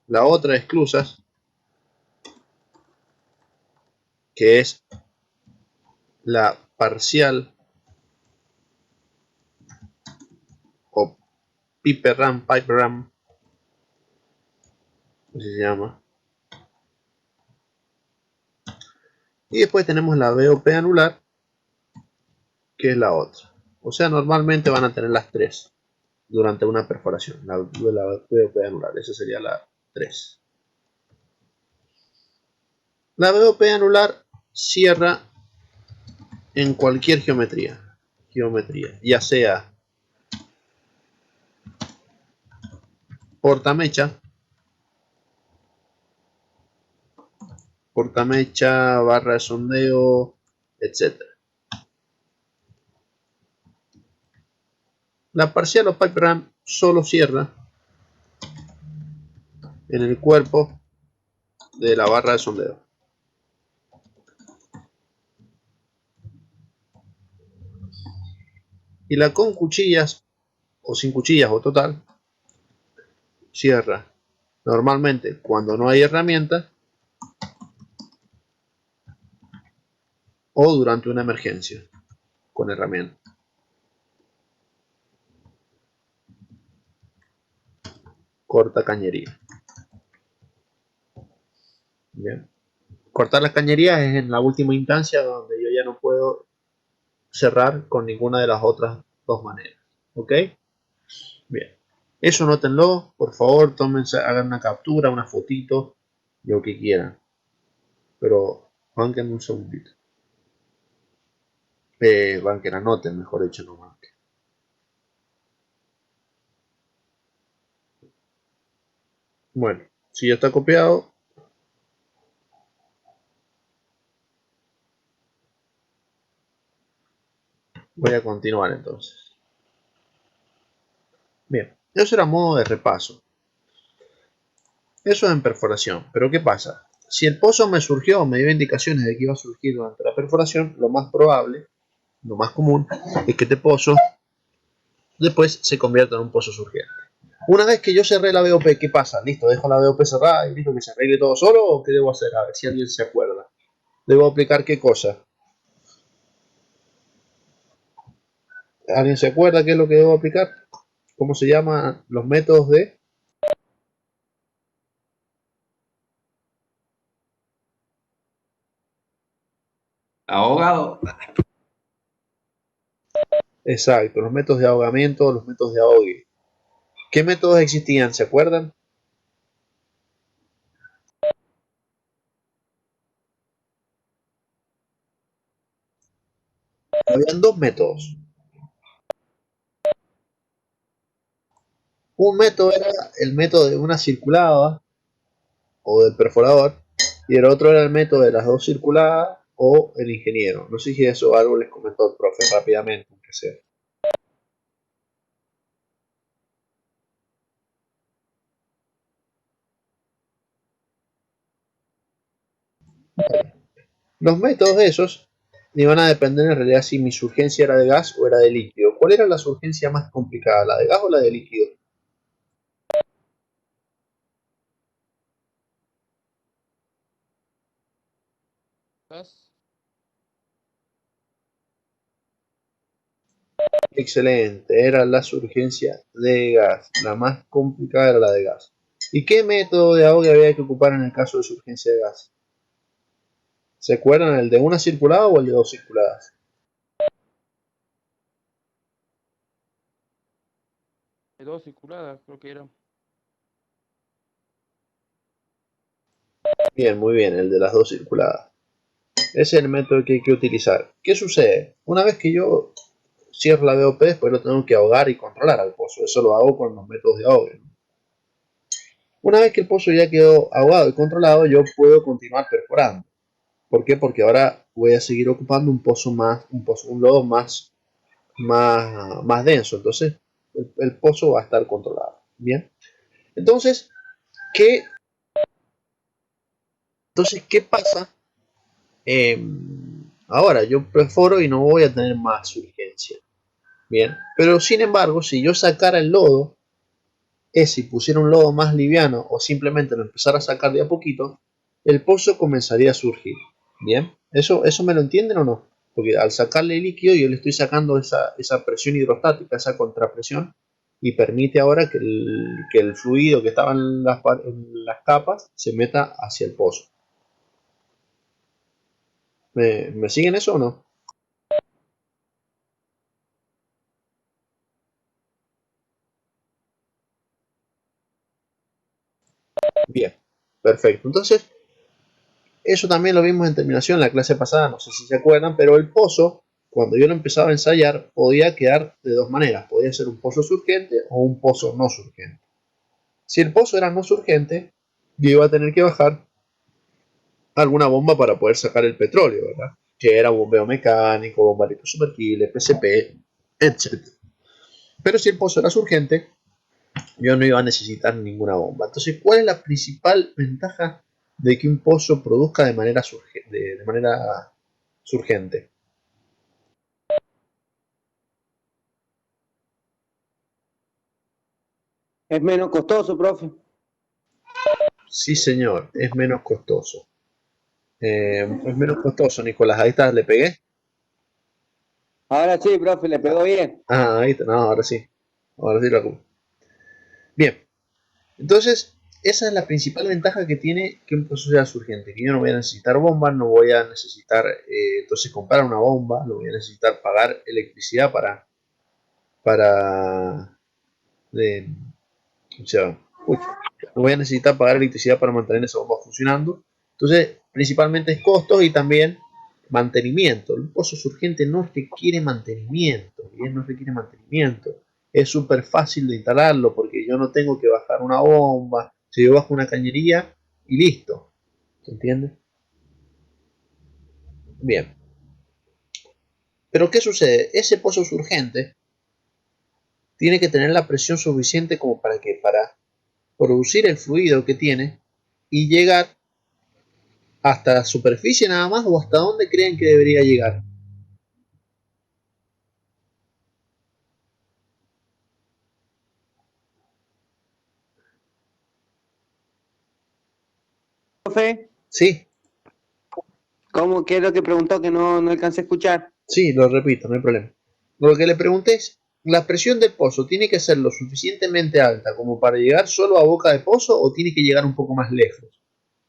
La otra exclusas, que es la parcial o pipe ram, así se llama. Y después tenemos la BOP anular, que es la otra. O sea, normalmente van a tener las tres durante una perforación. La BOP anular, esa sería la 3. La BOP anular cierra en cualquier geometría, ya sea portamecha, barra de sondeo, etc. La parcial o pipe ram solo cierra en el cuerpo de la barra de sondeo. Y la con cuchillas o sin cuchillas o total cierra normalmente cuando no hay herramienta o durante una emergencia con herramienta. Corta cañería. Bien. Cortar las cañerías es en la última instancia donde yo ya no puedo cerrar con ninguna de las otras dos maneras. ¿Ok? Bien. Eso anótenlo, por favor, tómense, hagan una captura, una fotito, lo que quieran. Pero banquen un segundito. Banquen, anoten, mejor dicho, no banquen. Bueno, si ya está copiado, voy a continuar entonces. Bien, eso era modo de repaso. Eso es en perforación, pero ¿qué pasa? Si el pozo me surgió, me dio indicaciones de que iba a surgir durante la perforación, lo más probable, lo más común, es que este pozo después se convierta en un pozo surgiente. Una vez que yo cerré la BOP, ¿qué pasa? Listo, dejo la BOP cerrada y listo, que se arregle todo solo, ¿o qué debo hacer? A ver si alguien se acuerda. ¿Debo aplicar qué cosa? ¿Alguien se acuerda qué es lo que debo aplicar? ¿Cómo se llaman los métodos de? ahogado. Exacto, los métodos de ahogamiento, los métodos de ahogue. ¿Qué métodos existían? ¿Se acuerdan? Habían dos métodos. Un método era el método de una circulada o del perforador y el otro era el método de las dos circuladas o el ingeniero. No sé si eso algo les comentó el profe rápidamente, aunque sea. Los métodos de esos iban a depender en realidad si mi surgencia era de gas o era de líquido. ¿Cuál era la surgencia más complicada, la de gas o la de líquido? Gas. Excelente, era la surgencia de gas. La más complicada era la de gas. ¿Y qué método de ahogue había que ocupar en el caso de surgencia de gas? ¿Se acuerdan el de una circulada o el de dos circuladas? De dos circuladas, creo que era. Bien, muy bien, el de las dos circuladas. Ese es el método que hay que utilizar. ¿Qué sucede? Una vez que yo cierro la BOP, después lo tengo que ahogar y controlar al pozo. Eso lo hago con los métodos de ahogue. Una vez que el pozo ya quedó ahogado y controlado, yo puedo continuar perforando. ¿Por qué? Porque ahora voy a seguir ocupando un pozo más, un lodo más denso. Entonces, el pozo va a estar controlado. Bien. Entonces, ¿qué pasa? Ahora yo perforo y no voy a tener más urgencia. Bien. Pero sin embargo, si yo sacara el lodo, si pusiera un lodo más liviano o simplemente lo empezara a sacar de a poquito, el pozo comenzaría a surgir. Bien. ¿Eso me lo entienden o no? Porque al sacarle líquido yo le estoy sacando esa presión hidrostática, esa contrapresión, y permite ahora que el fluido que estaba en las capas se meta hacia el pozo. ¿Me siguen eso o no? Bien, perfecto. Entonces, eso también lo vimos en terminación en la clase pasada, no sé si se acuerdan, pero el pozo, cuando yo lo empezaba a ensayar, podía quedar de dos maneras. Podía ser un pozo surgente o un pozo no surgente. Si el pozo era no surgente, yo iba a tener que bajar alguna bomba para poder sacar el petróleo, ¿verdad? Que era bombeo mecánico, bombarito sumergible, PCP, etc. Pero si el pozo era surgente, yo no iba a necesitar ninguna bomba. Entonces, ¿cuál es la principal ventaja de que un pozo produzca de manera surgente? Es menos costoso, profe. Sí, señor, es menos costoso. Es menos costoso, Nicolás. Ahí está, le pegué. Ahora sí, profe, le pegó bien. Ah, ahí está, no, ahora sí. Ahora sí lo. Bien, entonces, esa es la principal ventaja que tiene que un pozo sea surgente, que yo no voy a necesitar bombas, no voy a necesitar entonces comprar una bomba, no voy a necesitar pagar electricidad o sea, no voy a necesitar pagar electricidad para mantener esa bomba funcionando. Entonces, principalmente es costos y también mantenimiento. El pozo surgente no requiere mantenimiento, bien, no requiere mantenimiento. Es súper fácil de instalarlo porque yo no tengo que bajar una bomba. Si yo bajo una cañería y listo. ¿Se entiende? Bien. Pero ¿qué sucede? Ese pozo surgente tiene que tener la presión suficiente como para producir el fluido que tiene y llegar hasta la superficie nada más o hasta dónde creen que debería llegar. Profe, Sí, ¿qué es lo que preguntó que no alcancé a escuchar? sí, lo repito, no hay problema. Lo que le pregunté es, ¿la presión del pozo tiene que ser lo suficientemente alta como para llegar solo a boca de pozo o tiene que llegar un poco más lejos?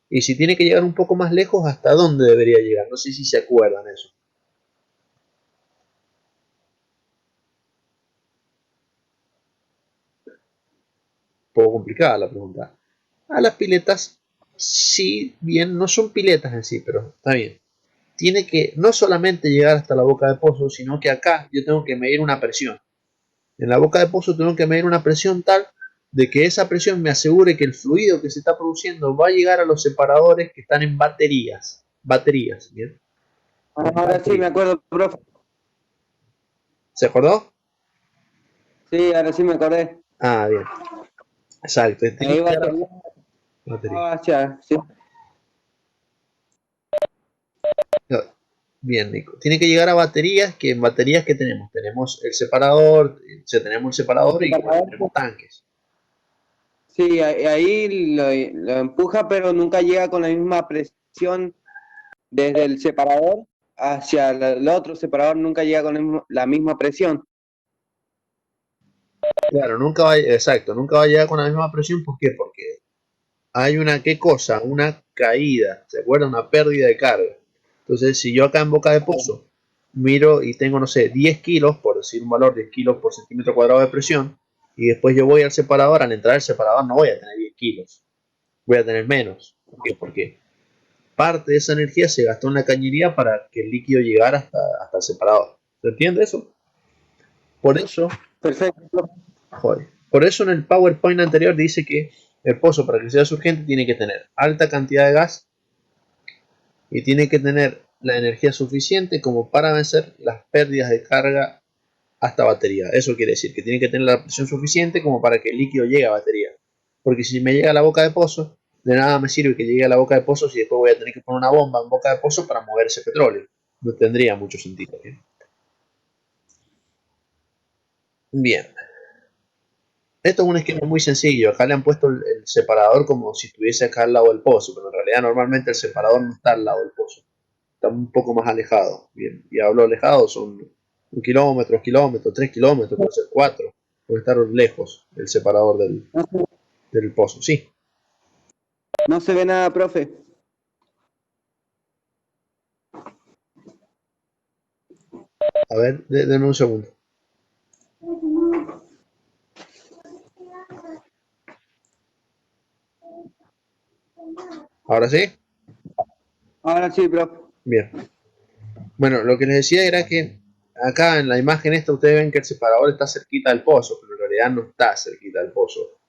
Y si tiene que llegar un poco más lejos, ¿hasta dónde debería llegar? No sé si se acuerdan eso. Un poco complicada la pregunta. A las piletas, sí, bien, no son piletas en sí, pero está bien. Tiene que no solamente llegar hasta la boca de pozo, sino que acá yo tengo que medir una presión. En la boca de pozo tengo que medir una presión tal de que esa presión me asegure que el fluido que se está produciendo va a llegar a los separadores que están en baterías. Baterías, ¿bien? Ahora sí me acuerdo, profe. ¿Se acordó? Sí, ahora sí me acordé. Ah, bien. Exacto. Tiene Ahí que va llegar a batería. hacia, sí. Bien, Nico. Tiene que llegar a baterías, que en baterías que tenemos. Tenemos el separador, tenemos el separador y bueno, tenemos tanques. Sí, ahí lo empuja, pero nunca llega con la misma presión desde el separador hacia el otro separador, nunca llega con la misma presión. Claro, nunca va, exacto, nunca va a llegar con la misma presión. ¿Por qué? Porque hay una, ¿qué cosa? Una caída, ¿se acuerdan? Una pérdida de carga. Entonces, si yo acá en boca de pozo miro y tengo, no sé, 10 kilos, por decir un valor, 10 kilos por centímetro cuadrado de presión, y después yo voy al separador, al entrar al separador no voy a tener 10 kilos, voy a tener menos. ¿Por qué? Porque parte de esa energía se gastó en la cañería para que el líquido llegara hasta el separador. ¿Se entiende eso? Por eso, Perfecto. joder, por eso en el PowerPoint anterior dice que el pozo, para que sea surgente, tiene que tener alta cantidad de gas y tiene que tener la energía suficiente como para vencer las pérdidas de carga hasta batería. Eso quiere decir que tiene que tener la presión suficiente como para que el líquido llegue a batería. Porque si me llega a la boca de pozo, de nada me sirve que llegue a la boca de pozo si después voy a tener que poner una bomba en boca de pozo para mover ese petróleo. No tendría mucho sentido. Bien. Esto es un esquema muy sencillo. Acá le han puesto el separador como si estuviese acá al lado del pozo, pero en realidad normalmente el separador no está al lado del pozo. Está un poco más alejado. Bien, y hablo alejado, son 1 kilómetro, 3 kilómetros, puede ser 4. Puede estar lejos el separador del pozo. Sí. No se ve nada, profe. A ver, denme un segundo. ¿Ahora sí? Ahora sí, profe. Bien. Bueno, lo que les decía era que acá en la imagen esta ustedes ven que el separador está cerquita del pozo, pero en realidad no está cerquita del pozo.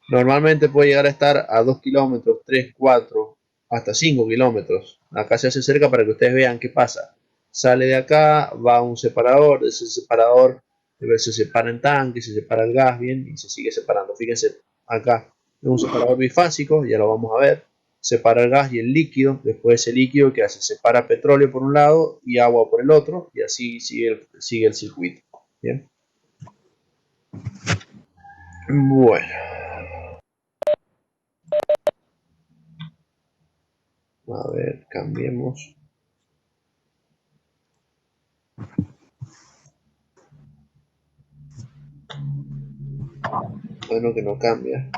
Normalmente puede llegar a estar a 2 kilómetros, 3, 4, hasta 5 kilómetros. Acá se hace cerca para que ustedes vean qué pasa. Sale de acá, va a un separador, ese separador se separa en tanque, se separa el gas, bien, y se sigue separando. Fíjense, acá es un separador bifásico, ya lo vamos a ver. Separa el gas y el líquido, después ese líquido que hace, separa petróleo por un lado y agua por el otro, y así sigue el circuito. Bien. Bueno. A ver, cambiemos. Bueno, que no cambia.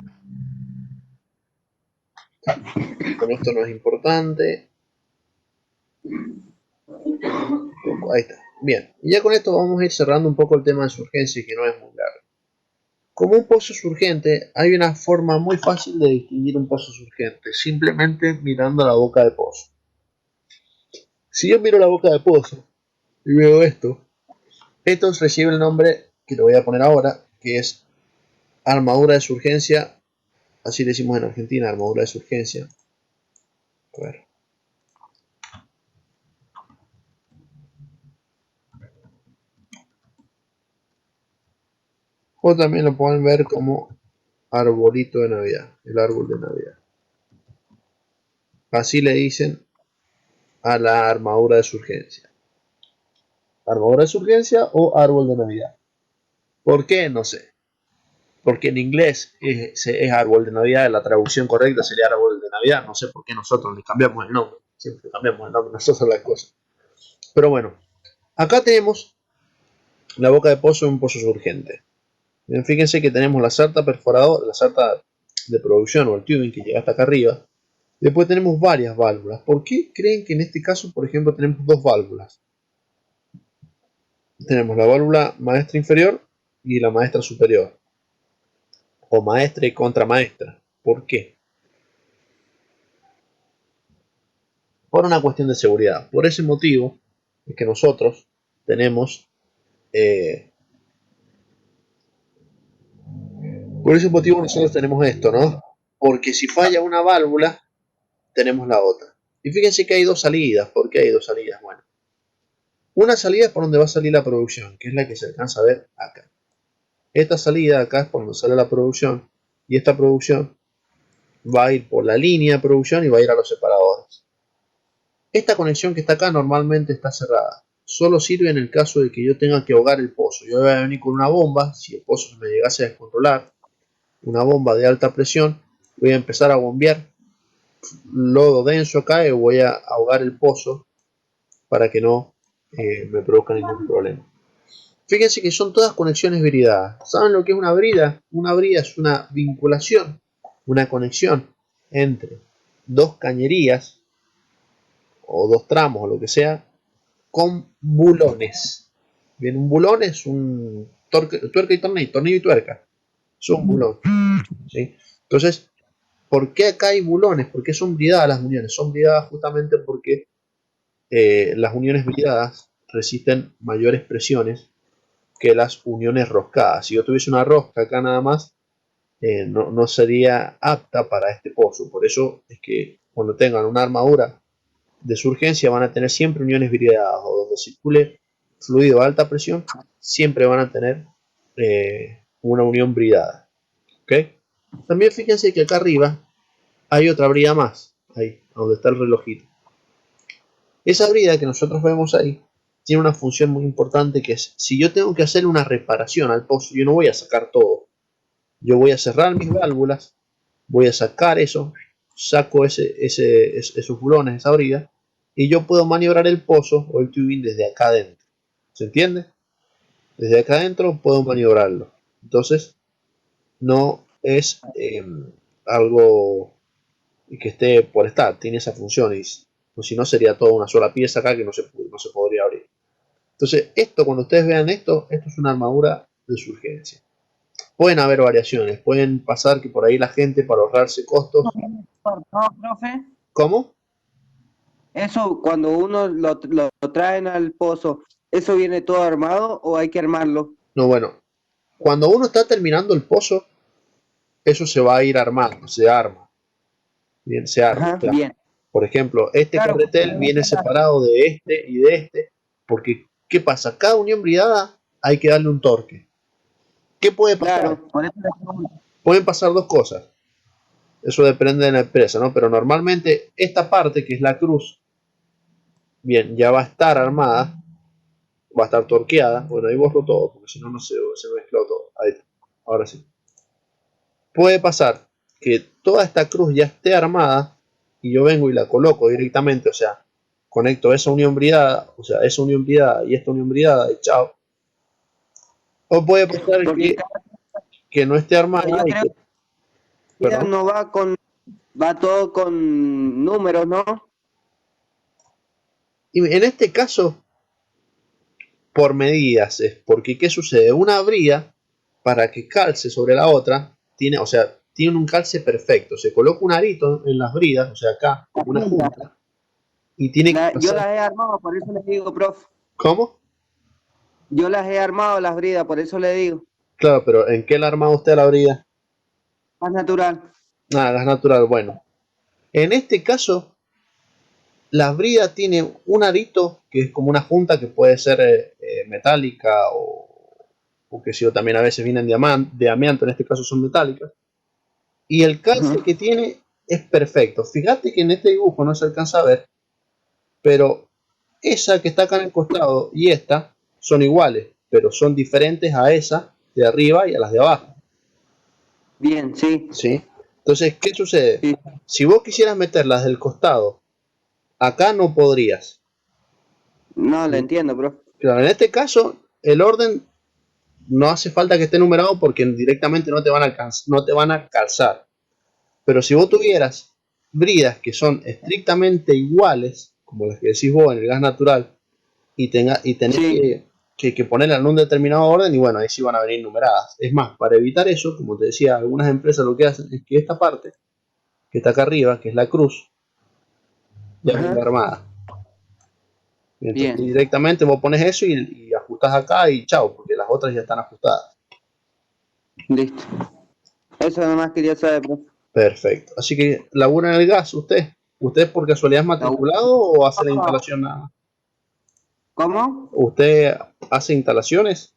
Con esto no es importante. Ahí está. Bien. Y ya con esto vamos a ir cerrando un poco el tema de surgencia, que no es muy largo. Como un pozo surgente, hay una forma muy fácil de distinguir un pozo surgente, simplemente mirando la boca de pozo. Si yo miro la boca de pozo y veo esto recibe el nombre que le voy a poner ahora, que es armadura de surgencia. Así le decimos en Argentina, armadura de surgencia. A ver. O también lo pueden ver como arbolito de Navidad, el árbol de Navidad. Así le dicen a la armadura de surgencia. Armadura de surgencia o árbol de Navidad. ¿Por qué? No sé. Porque en inglés es árbol de Navidad, la traducción correcta sería árbol de Navidad. No sé por qué nosotros le cambiamos el nombre. Siempre cambiamos el nombre nosotros las cosas. Pero bueno, acá tenemos la boca de pozo de un pozo surgente. Bien, fíjense que tenemos la sarta perforadora, la sarta de producción o el tubing que llega hasta acá arriba. Después tenemos varias válvulas. ¿Por qué creen que en este caso, por ejemplo, tenemos dos válvulas? Tenemos la válvula maestra inferior y la maestra superior. O maestra y contramaestra. ¿Por qué? Por una cuestión de seguridad. Por ese motivo es que nosotros tenemos... por ese motivo nosotros tenemos esto, ¿no? Porque si falla una válvula, tenemos la otra. Y fíjense que hay dos salidas. ¿Por qué hay dos salidas? Bueno, una salida es por donde va a salir la producción, que es la que se alcanza a ver acá. Esta salida acá es por donde sale la producción, y esta producción va a ir por la línea de producción y va a ir a los separadores. Esta conexión que está acá normalmente está cerrada. Solo sirve en el caso de que yo tenga que ahogar el pozo. Yo voy a venir con una bomba, si el pozo se me llegase a descontrolar, una bomba de alta presión, voy a empezar a bombear lodo denso acá y voy a ahogar el pozo para que no me produzca ningún problema. Fíjense que son todas conexiones bridadas. ¿Saben lo que es una brida? Una brida es una vinculación, una conexión entre dos cañerías o dos tramos o lo que sea con bulones. Bien, un bulón es un tuerca y tornillo y tuerca. Es un bulón. ¿Sí? Entonces, ¿por qué acá hay bulones? ¿Por qué son bridadas las uniones? Son bridadas justamente porque las uniones bridadas resisten mayores presiones que las uniones roscadas. Si yo tuviese una rosca acá nada más, no sería apta para este pozo. Por eso es que cuando tengan una armadura de surgencia van a tener siempre uniones bridadas, o donde circule fluido a alta presión, siempre van a tener una unión bridada. ¿Okay? También fíjense que acá arriba hay otra brida más, ahí, donde está el relojito. Esa brida que nosotros vemos ahí tiene una función muy importante, que es, si yo tengo que hacer una reparación al pozo, yo no voy a sacar todo. Yo voy a cerrar mis válvulas, voy a sacar eso, saco esos bulones, esa brida, y yo puedo maniobrar el pozo o el tubing desde acá adentro. ¿Se entiende? Desde acá adentro puedo maniobrarlo. Entonces, no es algo que esté por estar, tiene esa función, y pues si no sería toda una sola pieza acá que no se podría abrir. Entonces, esto, cuando ustedes vean esto es una armadura de surgencia. Pueden haber variaciones, pueden pasar que por ahí la gente, para ahorrarse costos... No, profe. ¿Cómo? Eso, cuando uno lo traen al pozo, ¿eso viene todo armado o hay que armarlo? No, bueno, cuando uno está terminando el pozo, eso se va a ir armando, se arma. Bien, se arma. Ajá, bien. Por ejemplo, este Claro, carretel viene separado de este y de este, porque ¿qué pasa? Cada unión bridada hay que darle un torque. ¿Qué puede pasar? Claro, por eso le pregunto. Pueden pasar dos cosas. Eso depende de la empresa, ¿no? Pero normalmente esta parte, que es la cruz, bien, ya va a estar armada, va a estar torqueada. Bueno, ahí borro todo, porque si no, se mezcló todo. Ahí está. Ahora sí. Puede pasar que toda esta cruz ya esté armada y yo vengo y la coloco directamente, o sea, conecto esa unión bridada, o sea, esa unión bridada y esta unión bridada y chao. O puede pasar que no esté armada Yo y creo que... ¿Perdón? no va todo con números, ¿no? Y en este caso, por medidas, es porque ¿qué sucede? Una brida, para que calce sobre la otra, tiene un calce perfecto. Se coloca un arito en las bridas, o sea, acá, una junta, y tiene que Yo pasar... las he armado, por eso le digo, profe. ¿Cómo? Yo las he armado, las bridas, por eso le digo. Claro, pero ¿en qué la arma usted la brida? Más natural. Nada, gas natural. Bueno, en este caso, la brida tiene un arito que es como una junta que puede ser metálica o que si yo también a veces vienen de amianto, en este caso son metálicas. Y el calce que tiene es perfecto. Fíjate que en este dibujo no se alcanza a ver, pero esa que está acá en el costado y esta son iguales, pero son diferentes a esa de arriba y a las de abajo. Bien, sí. ¿Sí? Entonces, ¿qué sucede? Sí. Si vos quisieras meterlas del costado, acá no podrías. No, le entiendo, profe. Claro, en este caso, el orden no hace falta que esté numerado porque directamente no te van a calzar. Pero si vos tuvieras bridas que son estrictamente iguales, como las que decís vos en el gas natural, y tenés Sí. que ponerla en un determinado orden, y bueno, ahí sí van a venir numeradas. Es más, para evitar eso, como te decía, algunas empresas lo que hacen es que esta parte, que está acá arriba, que es la cruz, ya Ajá. viene armada. Y entonces Bien. directamente vos pones eso y ajustás acá y chao, porque las otras ya están ajustadas. Listo. Eso nomás quería saber, profe. Perfecto. Así que labura en el gas usted. ¿Usted por casualidad es matriculado o hace la No. instalación nada más? ¿Cómo? ¿Usted hace instalaciones?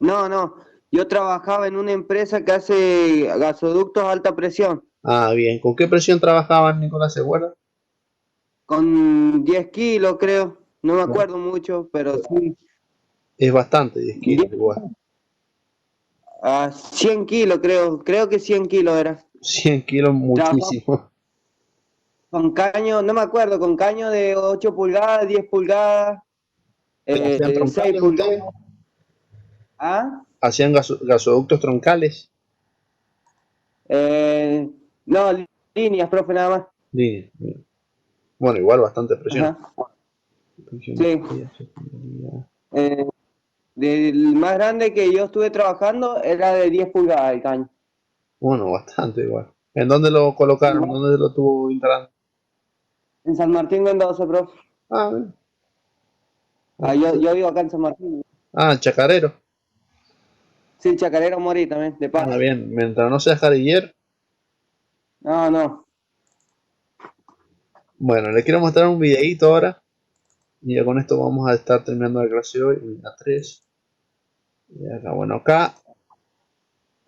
No, no. Yo trabajaba en una empresa que hace gasoductos a alta presión, Ah, bien. ¿Con qué presión trabajaban, Nicolás? ¿Se acuerda? con 10 kilos, creo. No me No. acuerdo mucho, pero sí. Es bastante, 10 kilos 10 igual. a 100 kilos, creo. Creo que 100 kilos era. 100 kilos Trabajaba muchísimo. con caño, no me acuerdo, con caño de 8 pulgadas, 10 pulgadas, ¿Pero hacían 6 troncales pulgadas. ustedes? ¿Ah? ¿Hacían gasoductos troncales? Eh, no, líneas, profe, nada más. Bien, bien. Bueno, igual bastante presión. Ajá. Presión Sí. fría, secundaria. Eh, del más grande que yo estuve trabajando era de 10 pulgadas el caño. Bueno, bastante igual. ¿En dónde lo colocaron? ¿Dónde lo tuvo instalado? En San Martín Mendoza, profe. Ah, bien. Ah, yo vivo acá en San Martín. Ah, Chacarero. Sí, Chacarero Morí también, de Ah, paso. bien. Mientras no sea jariller. No, no. Bueno, le quiero mostrar un videíto ahora. Y ya con esto vamos a estar terminando la clase de hoy. A 3. Y acá, bueno, acá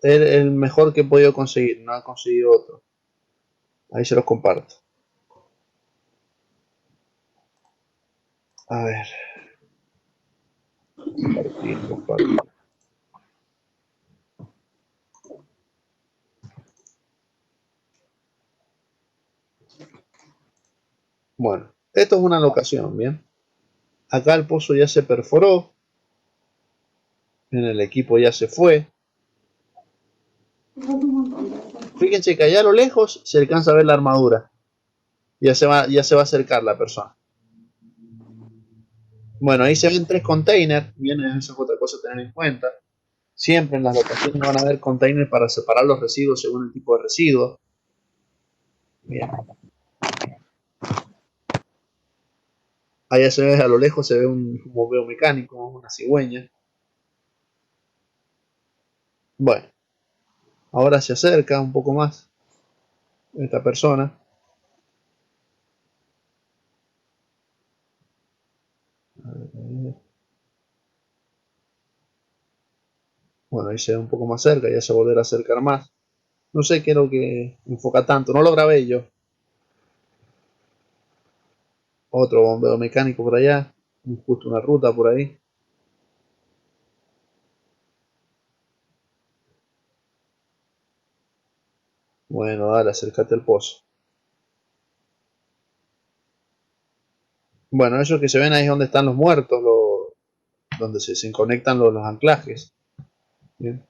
el mejor que he podido conseguir. No he conseguido otro. Ahí se los comparto. A ver. Compartir, compartir. Bueno, esto es una locación, ¿bien? Acá el pozo ya se perforó. En el equipo ya se fue. Fíjense que allá a lo lejos se alcanza a ver la armadura. Ya se va a acercar la persona. Bueno, ahí se ven 3 containers. Bien, eso es otra cosa a tener en cuenta. Siempre en las locaciones van a haber containers para separar los residuos según el tipo de residuo. Bien. Allá se ve a lo lejos, se ve un bombeo mecánico, una cigüeña. Bueno, ahora se acerca un poco más esta persona. Bueno, ahí se ve un poco más cerca, ya se volverá a acercar más. No sé qué es lo que enfoca tanto, no lo grabé yo. Otro bombeo mecánico por allá, justo una ruta por ahí. Bueno, dale, acércate al pozo. Bueno, eso que se ven ahí es donde están los muertos, donde se conectan los anclajes. Bien.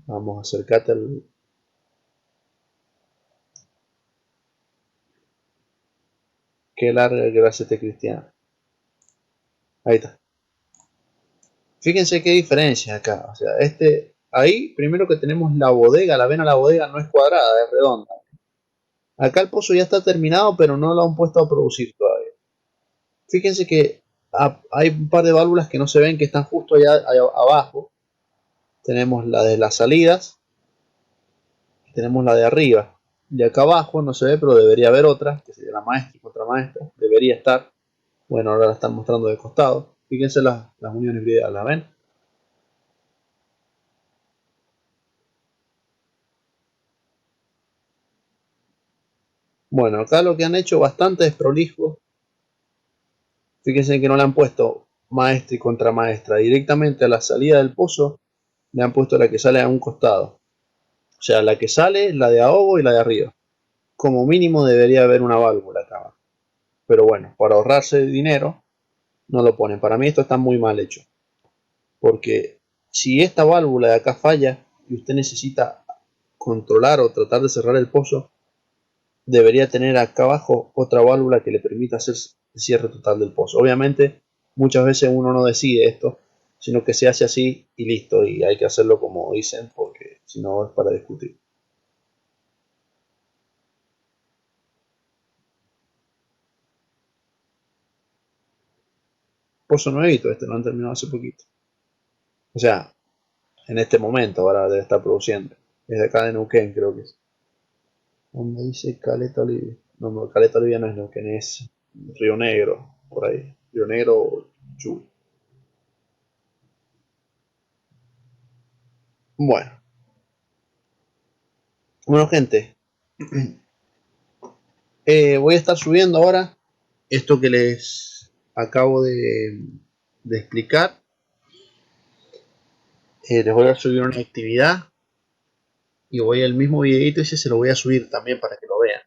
Vamos, acércate al... Qué larga gracia este cristiano. Ahí está. Fíjense qué diferencia acá. O sea, ahí primero que tenemos la bodega, la vena de la bodega no es cuadrada, es redonda. Acá el pozo ya está terminado, pero no lo han puesto a producir todavía. Fíjense que hay un par de válvulas que no se ven, que están justo allá abajo. Tenemos la de las salidas y tenemos la de arriba. De acá abajo no se ve, pero debería haber otra, que sería la maestra y contramaestra. Debería estar. Bueno, ahora la están mostrando de costado. Fíjense las uniones híbridas, ¿la ven? Bueno, acá lo que han hecho bastante desprolijo. Fíjense que no le han puesto maestra y contramaestra. Directamente a la salida del pozo le han puesto la que sale a un costado. O sea, la que sale, la de ahogo y la de arriba. como mínimo debería haber una válvula acá abajo. Pero bueno, para ahorrarse dinero, no lo ponen. Para mí esto está muy mal hecho. Porque si esta válvula de acá falla y usted necesita controlar o tratar de cerrar el pozo, debería tener acá abajo otra válvula que le permita hacer el cierre total del pozo. Obviamente, muchas veces uno no decide esto, sino que se hace así y listo, y hay que hacerlo como dicen, porque si no es para discutir. Pozo nuevito, este lo han terminado hace poquito. O sea, en este momento ahora debe estar produciendo. Es de acá de Neuquén, creo que es. Donde dice Caleta Olivia. No, Caleta Olivia no es Neuquén, es Río Negro, por ahí. Río Negro o Chuy. Bueno, gente, voy a estar subiendo ahora esto que les acabo de explicar. Les voy a subir una actividad y voy al mismo videito y se lo voy a subir también para que lo vean.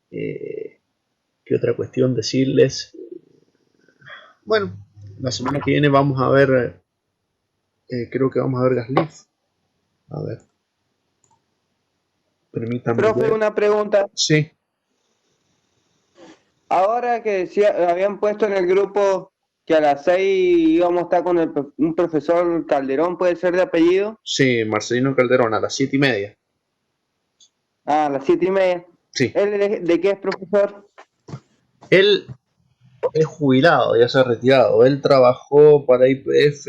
¿Qué otra cuestión decirles? Bueno, la semana que viene vamos a ver, creo que vamos a ver Gasleaf. A ver, permítanme Profe, ver. una pregunta. Sí, Ahora que decía, habían puesto en el grupo que a las 6 íbamos a estar con un profesor Calderón, ¿puede ser de apellido? sí, Marcelino Calderón a las 7:30. Ah, a las 7:30. Sí, ¿Él de qué es profesor? él es jubilado, ya se ha retirado. Él trabajó para IPF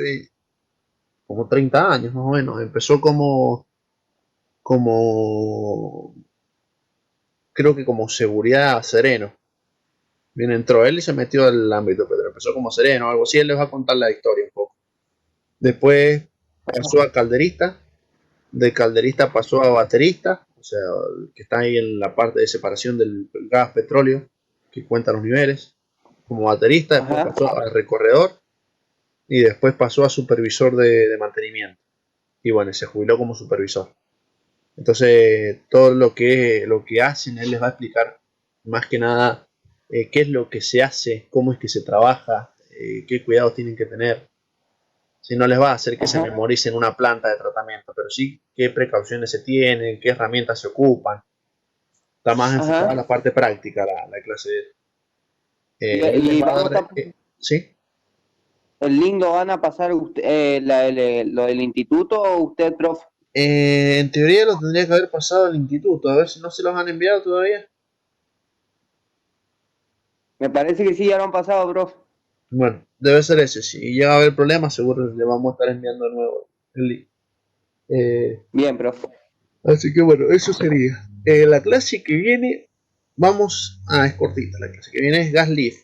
como 30 años más o menos. Empezó como creo que como seguridad sereno. Bien, entró él y se metió al ámbito, pero empezó como sereno o algo así. Él les va a contar la historia un poco. Después pasó a calderista, de calderista pasó a baterista, o sea, que está ahí en la parte de separación del gas petróleo, que cuenta los niveles, como baterista, después Ajá. pasó a recorredor y después pasó a supervisor de mantenimiento. Y bueno, se jubiló como supervisor. Entonces, todo lo que hacen, él les va a explicar más que nada qué es lo que se hace, cómo es que se trabaja, qué cuidados tienen que tener. Si no les va a hacer que se Ajá. memoricen una planta de tratamiento, pero sí qué precauciones se tienen, qué herramientas se ocupan. Está más enfocada a Ajá. la parte práctica la clase de él. Él les Y va a vamos dar, a, ¿sí? el link lo van a pasar lo del instituto o usted, profe. En teoría lo tendría que haber pasado al instituto, a ver si no se los han enviado todavía. Me parece que sí, ya lo han pasado, profe. Bueno, debe ser ese. Si llega a haber problemas, seguro le vamos a estar enviando de nuevo el link. Bien, profe. Así que bueno, eso sería. La clase que viene, es cortita. La clase que viene es Gas Leaf.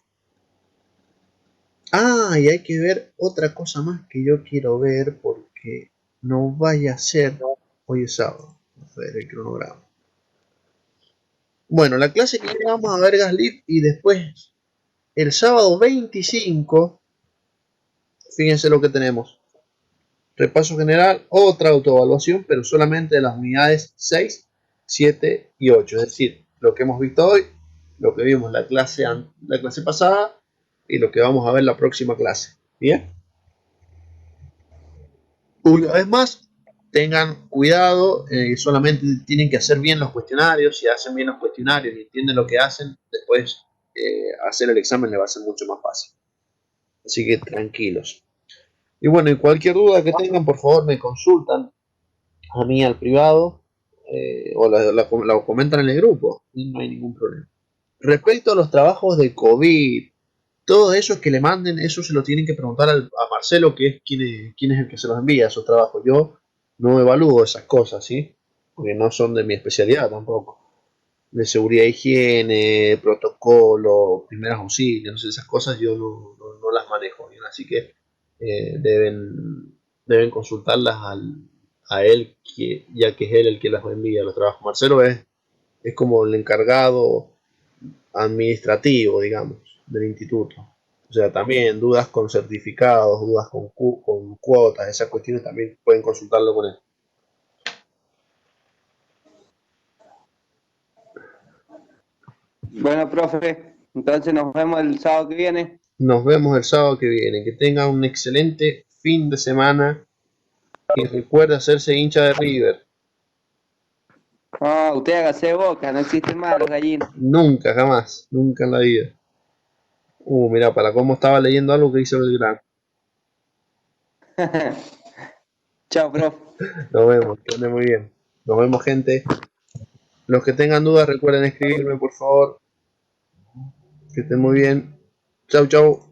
Y hay que ver otra cosa más que yo quiero ver porque no vaya a ser. Hoy es sábado. Vamos a ver el cronograma. Bueno, la clase que viene vamos a ver Gas Leaf y después el sábado 25, fíjense lo que tenemos. Repaso general, otra autoevaluación, pero solamente de las unidades 6, 7 y 8. Es decir, lo que hemos visto hoy, lo que vimos la clase pasada y lo que vamos a ver la próxima clase. ¿Bien? Una vez más, tengan cuidado, solamente tienen que hacer bien los cuestionarios. Si hacen bien los cuestionarios y entienden lo que hacen, después hacer el examen le va a ser mucho más fácil. Así que tranquilos. Y bueno, y cualquier duda que tengan, por favor me consultan a mí al privado o la comentan en el grupo. Y no hay ningún problema. Respecto a los trabajos de COVID, todos esos que le manden, eso se lo tienen que preguntar a Marcelo, que es quién es el que se los envía esos trabajos. Yo no evalúo esas cosas, ¿sí? Porque no son de mi especialidad tampoco. De seguridad, higiene, protocolo, primeros auxilios, no sé, esas cosas yo no las manejo bien, así que deben consultarlas a él, ya que es él el que las envía los trabajos. Marcelo es como el encargado administrativo, digamos, del instituto. O sea, también dudas con certificados, dudas con cuotas, esas cuestiones también pueden consultarlo con él. Bueno, profe, entonces nos vemos el sábado que viene. Nos vemos el sábado que viene. Que tenga un excelente fin de semana. Y recuerda hacerse hincha de River. Ah, usted hágase de Boca, no existen más los gallinos. Nunca, jamás. Nunca en la vida. Mira, para cómo estaba leyendo algo que hizo Belgrano. Chao, profe. Nos vemos, que ande muy bien. Nos vemos, gente. Los que tengan dudas, recuerden escribirme, por favor. Que estén muy bien. Chau, chau.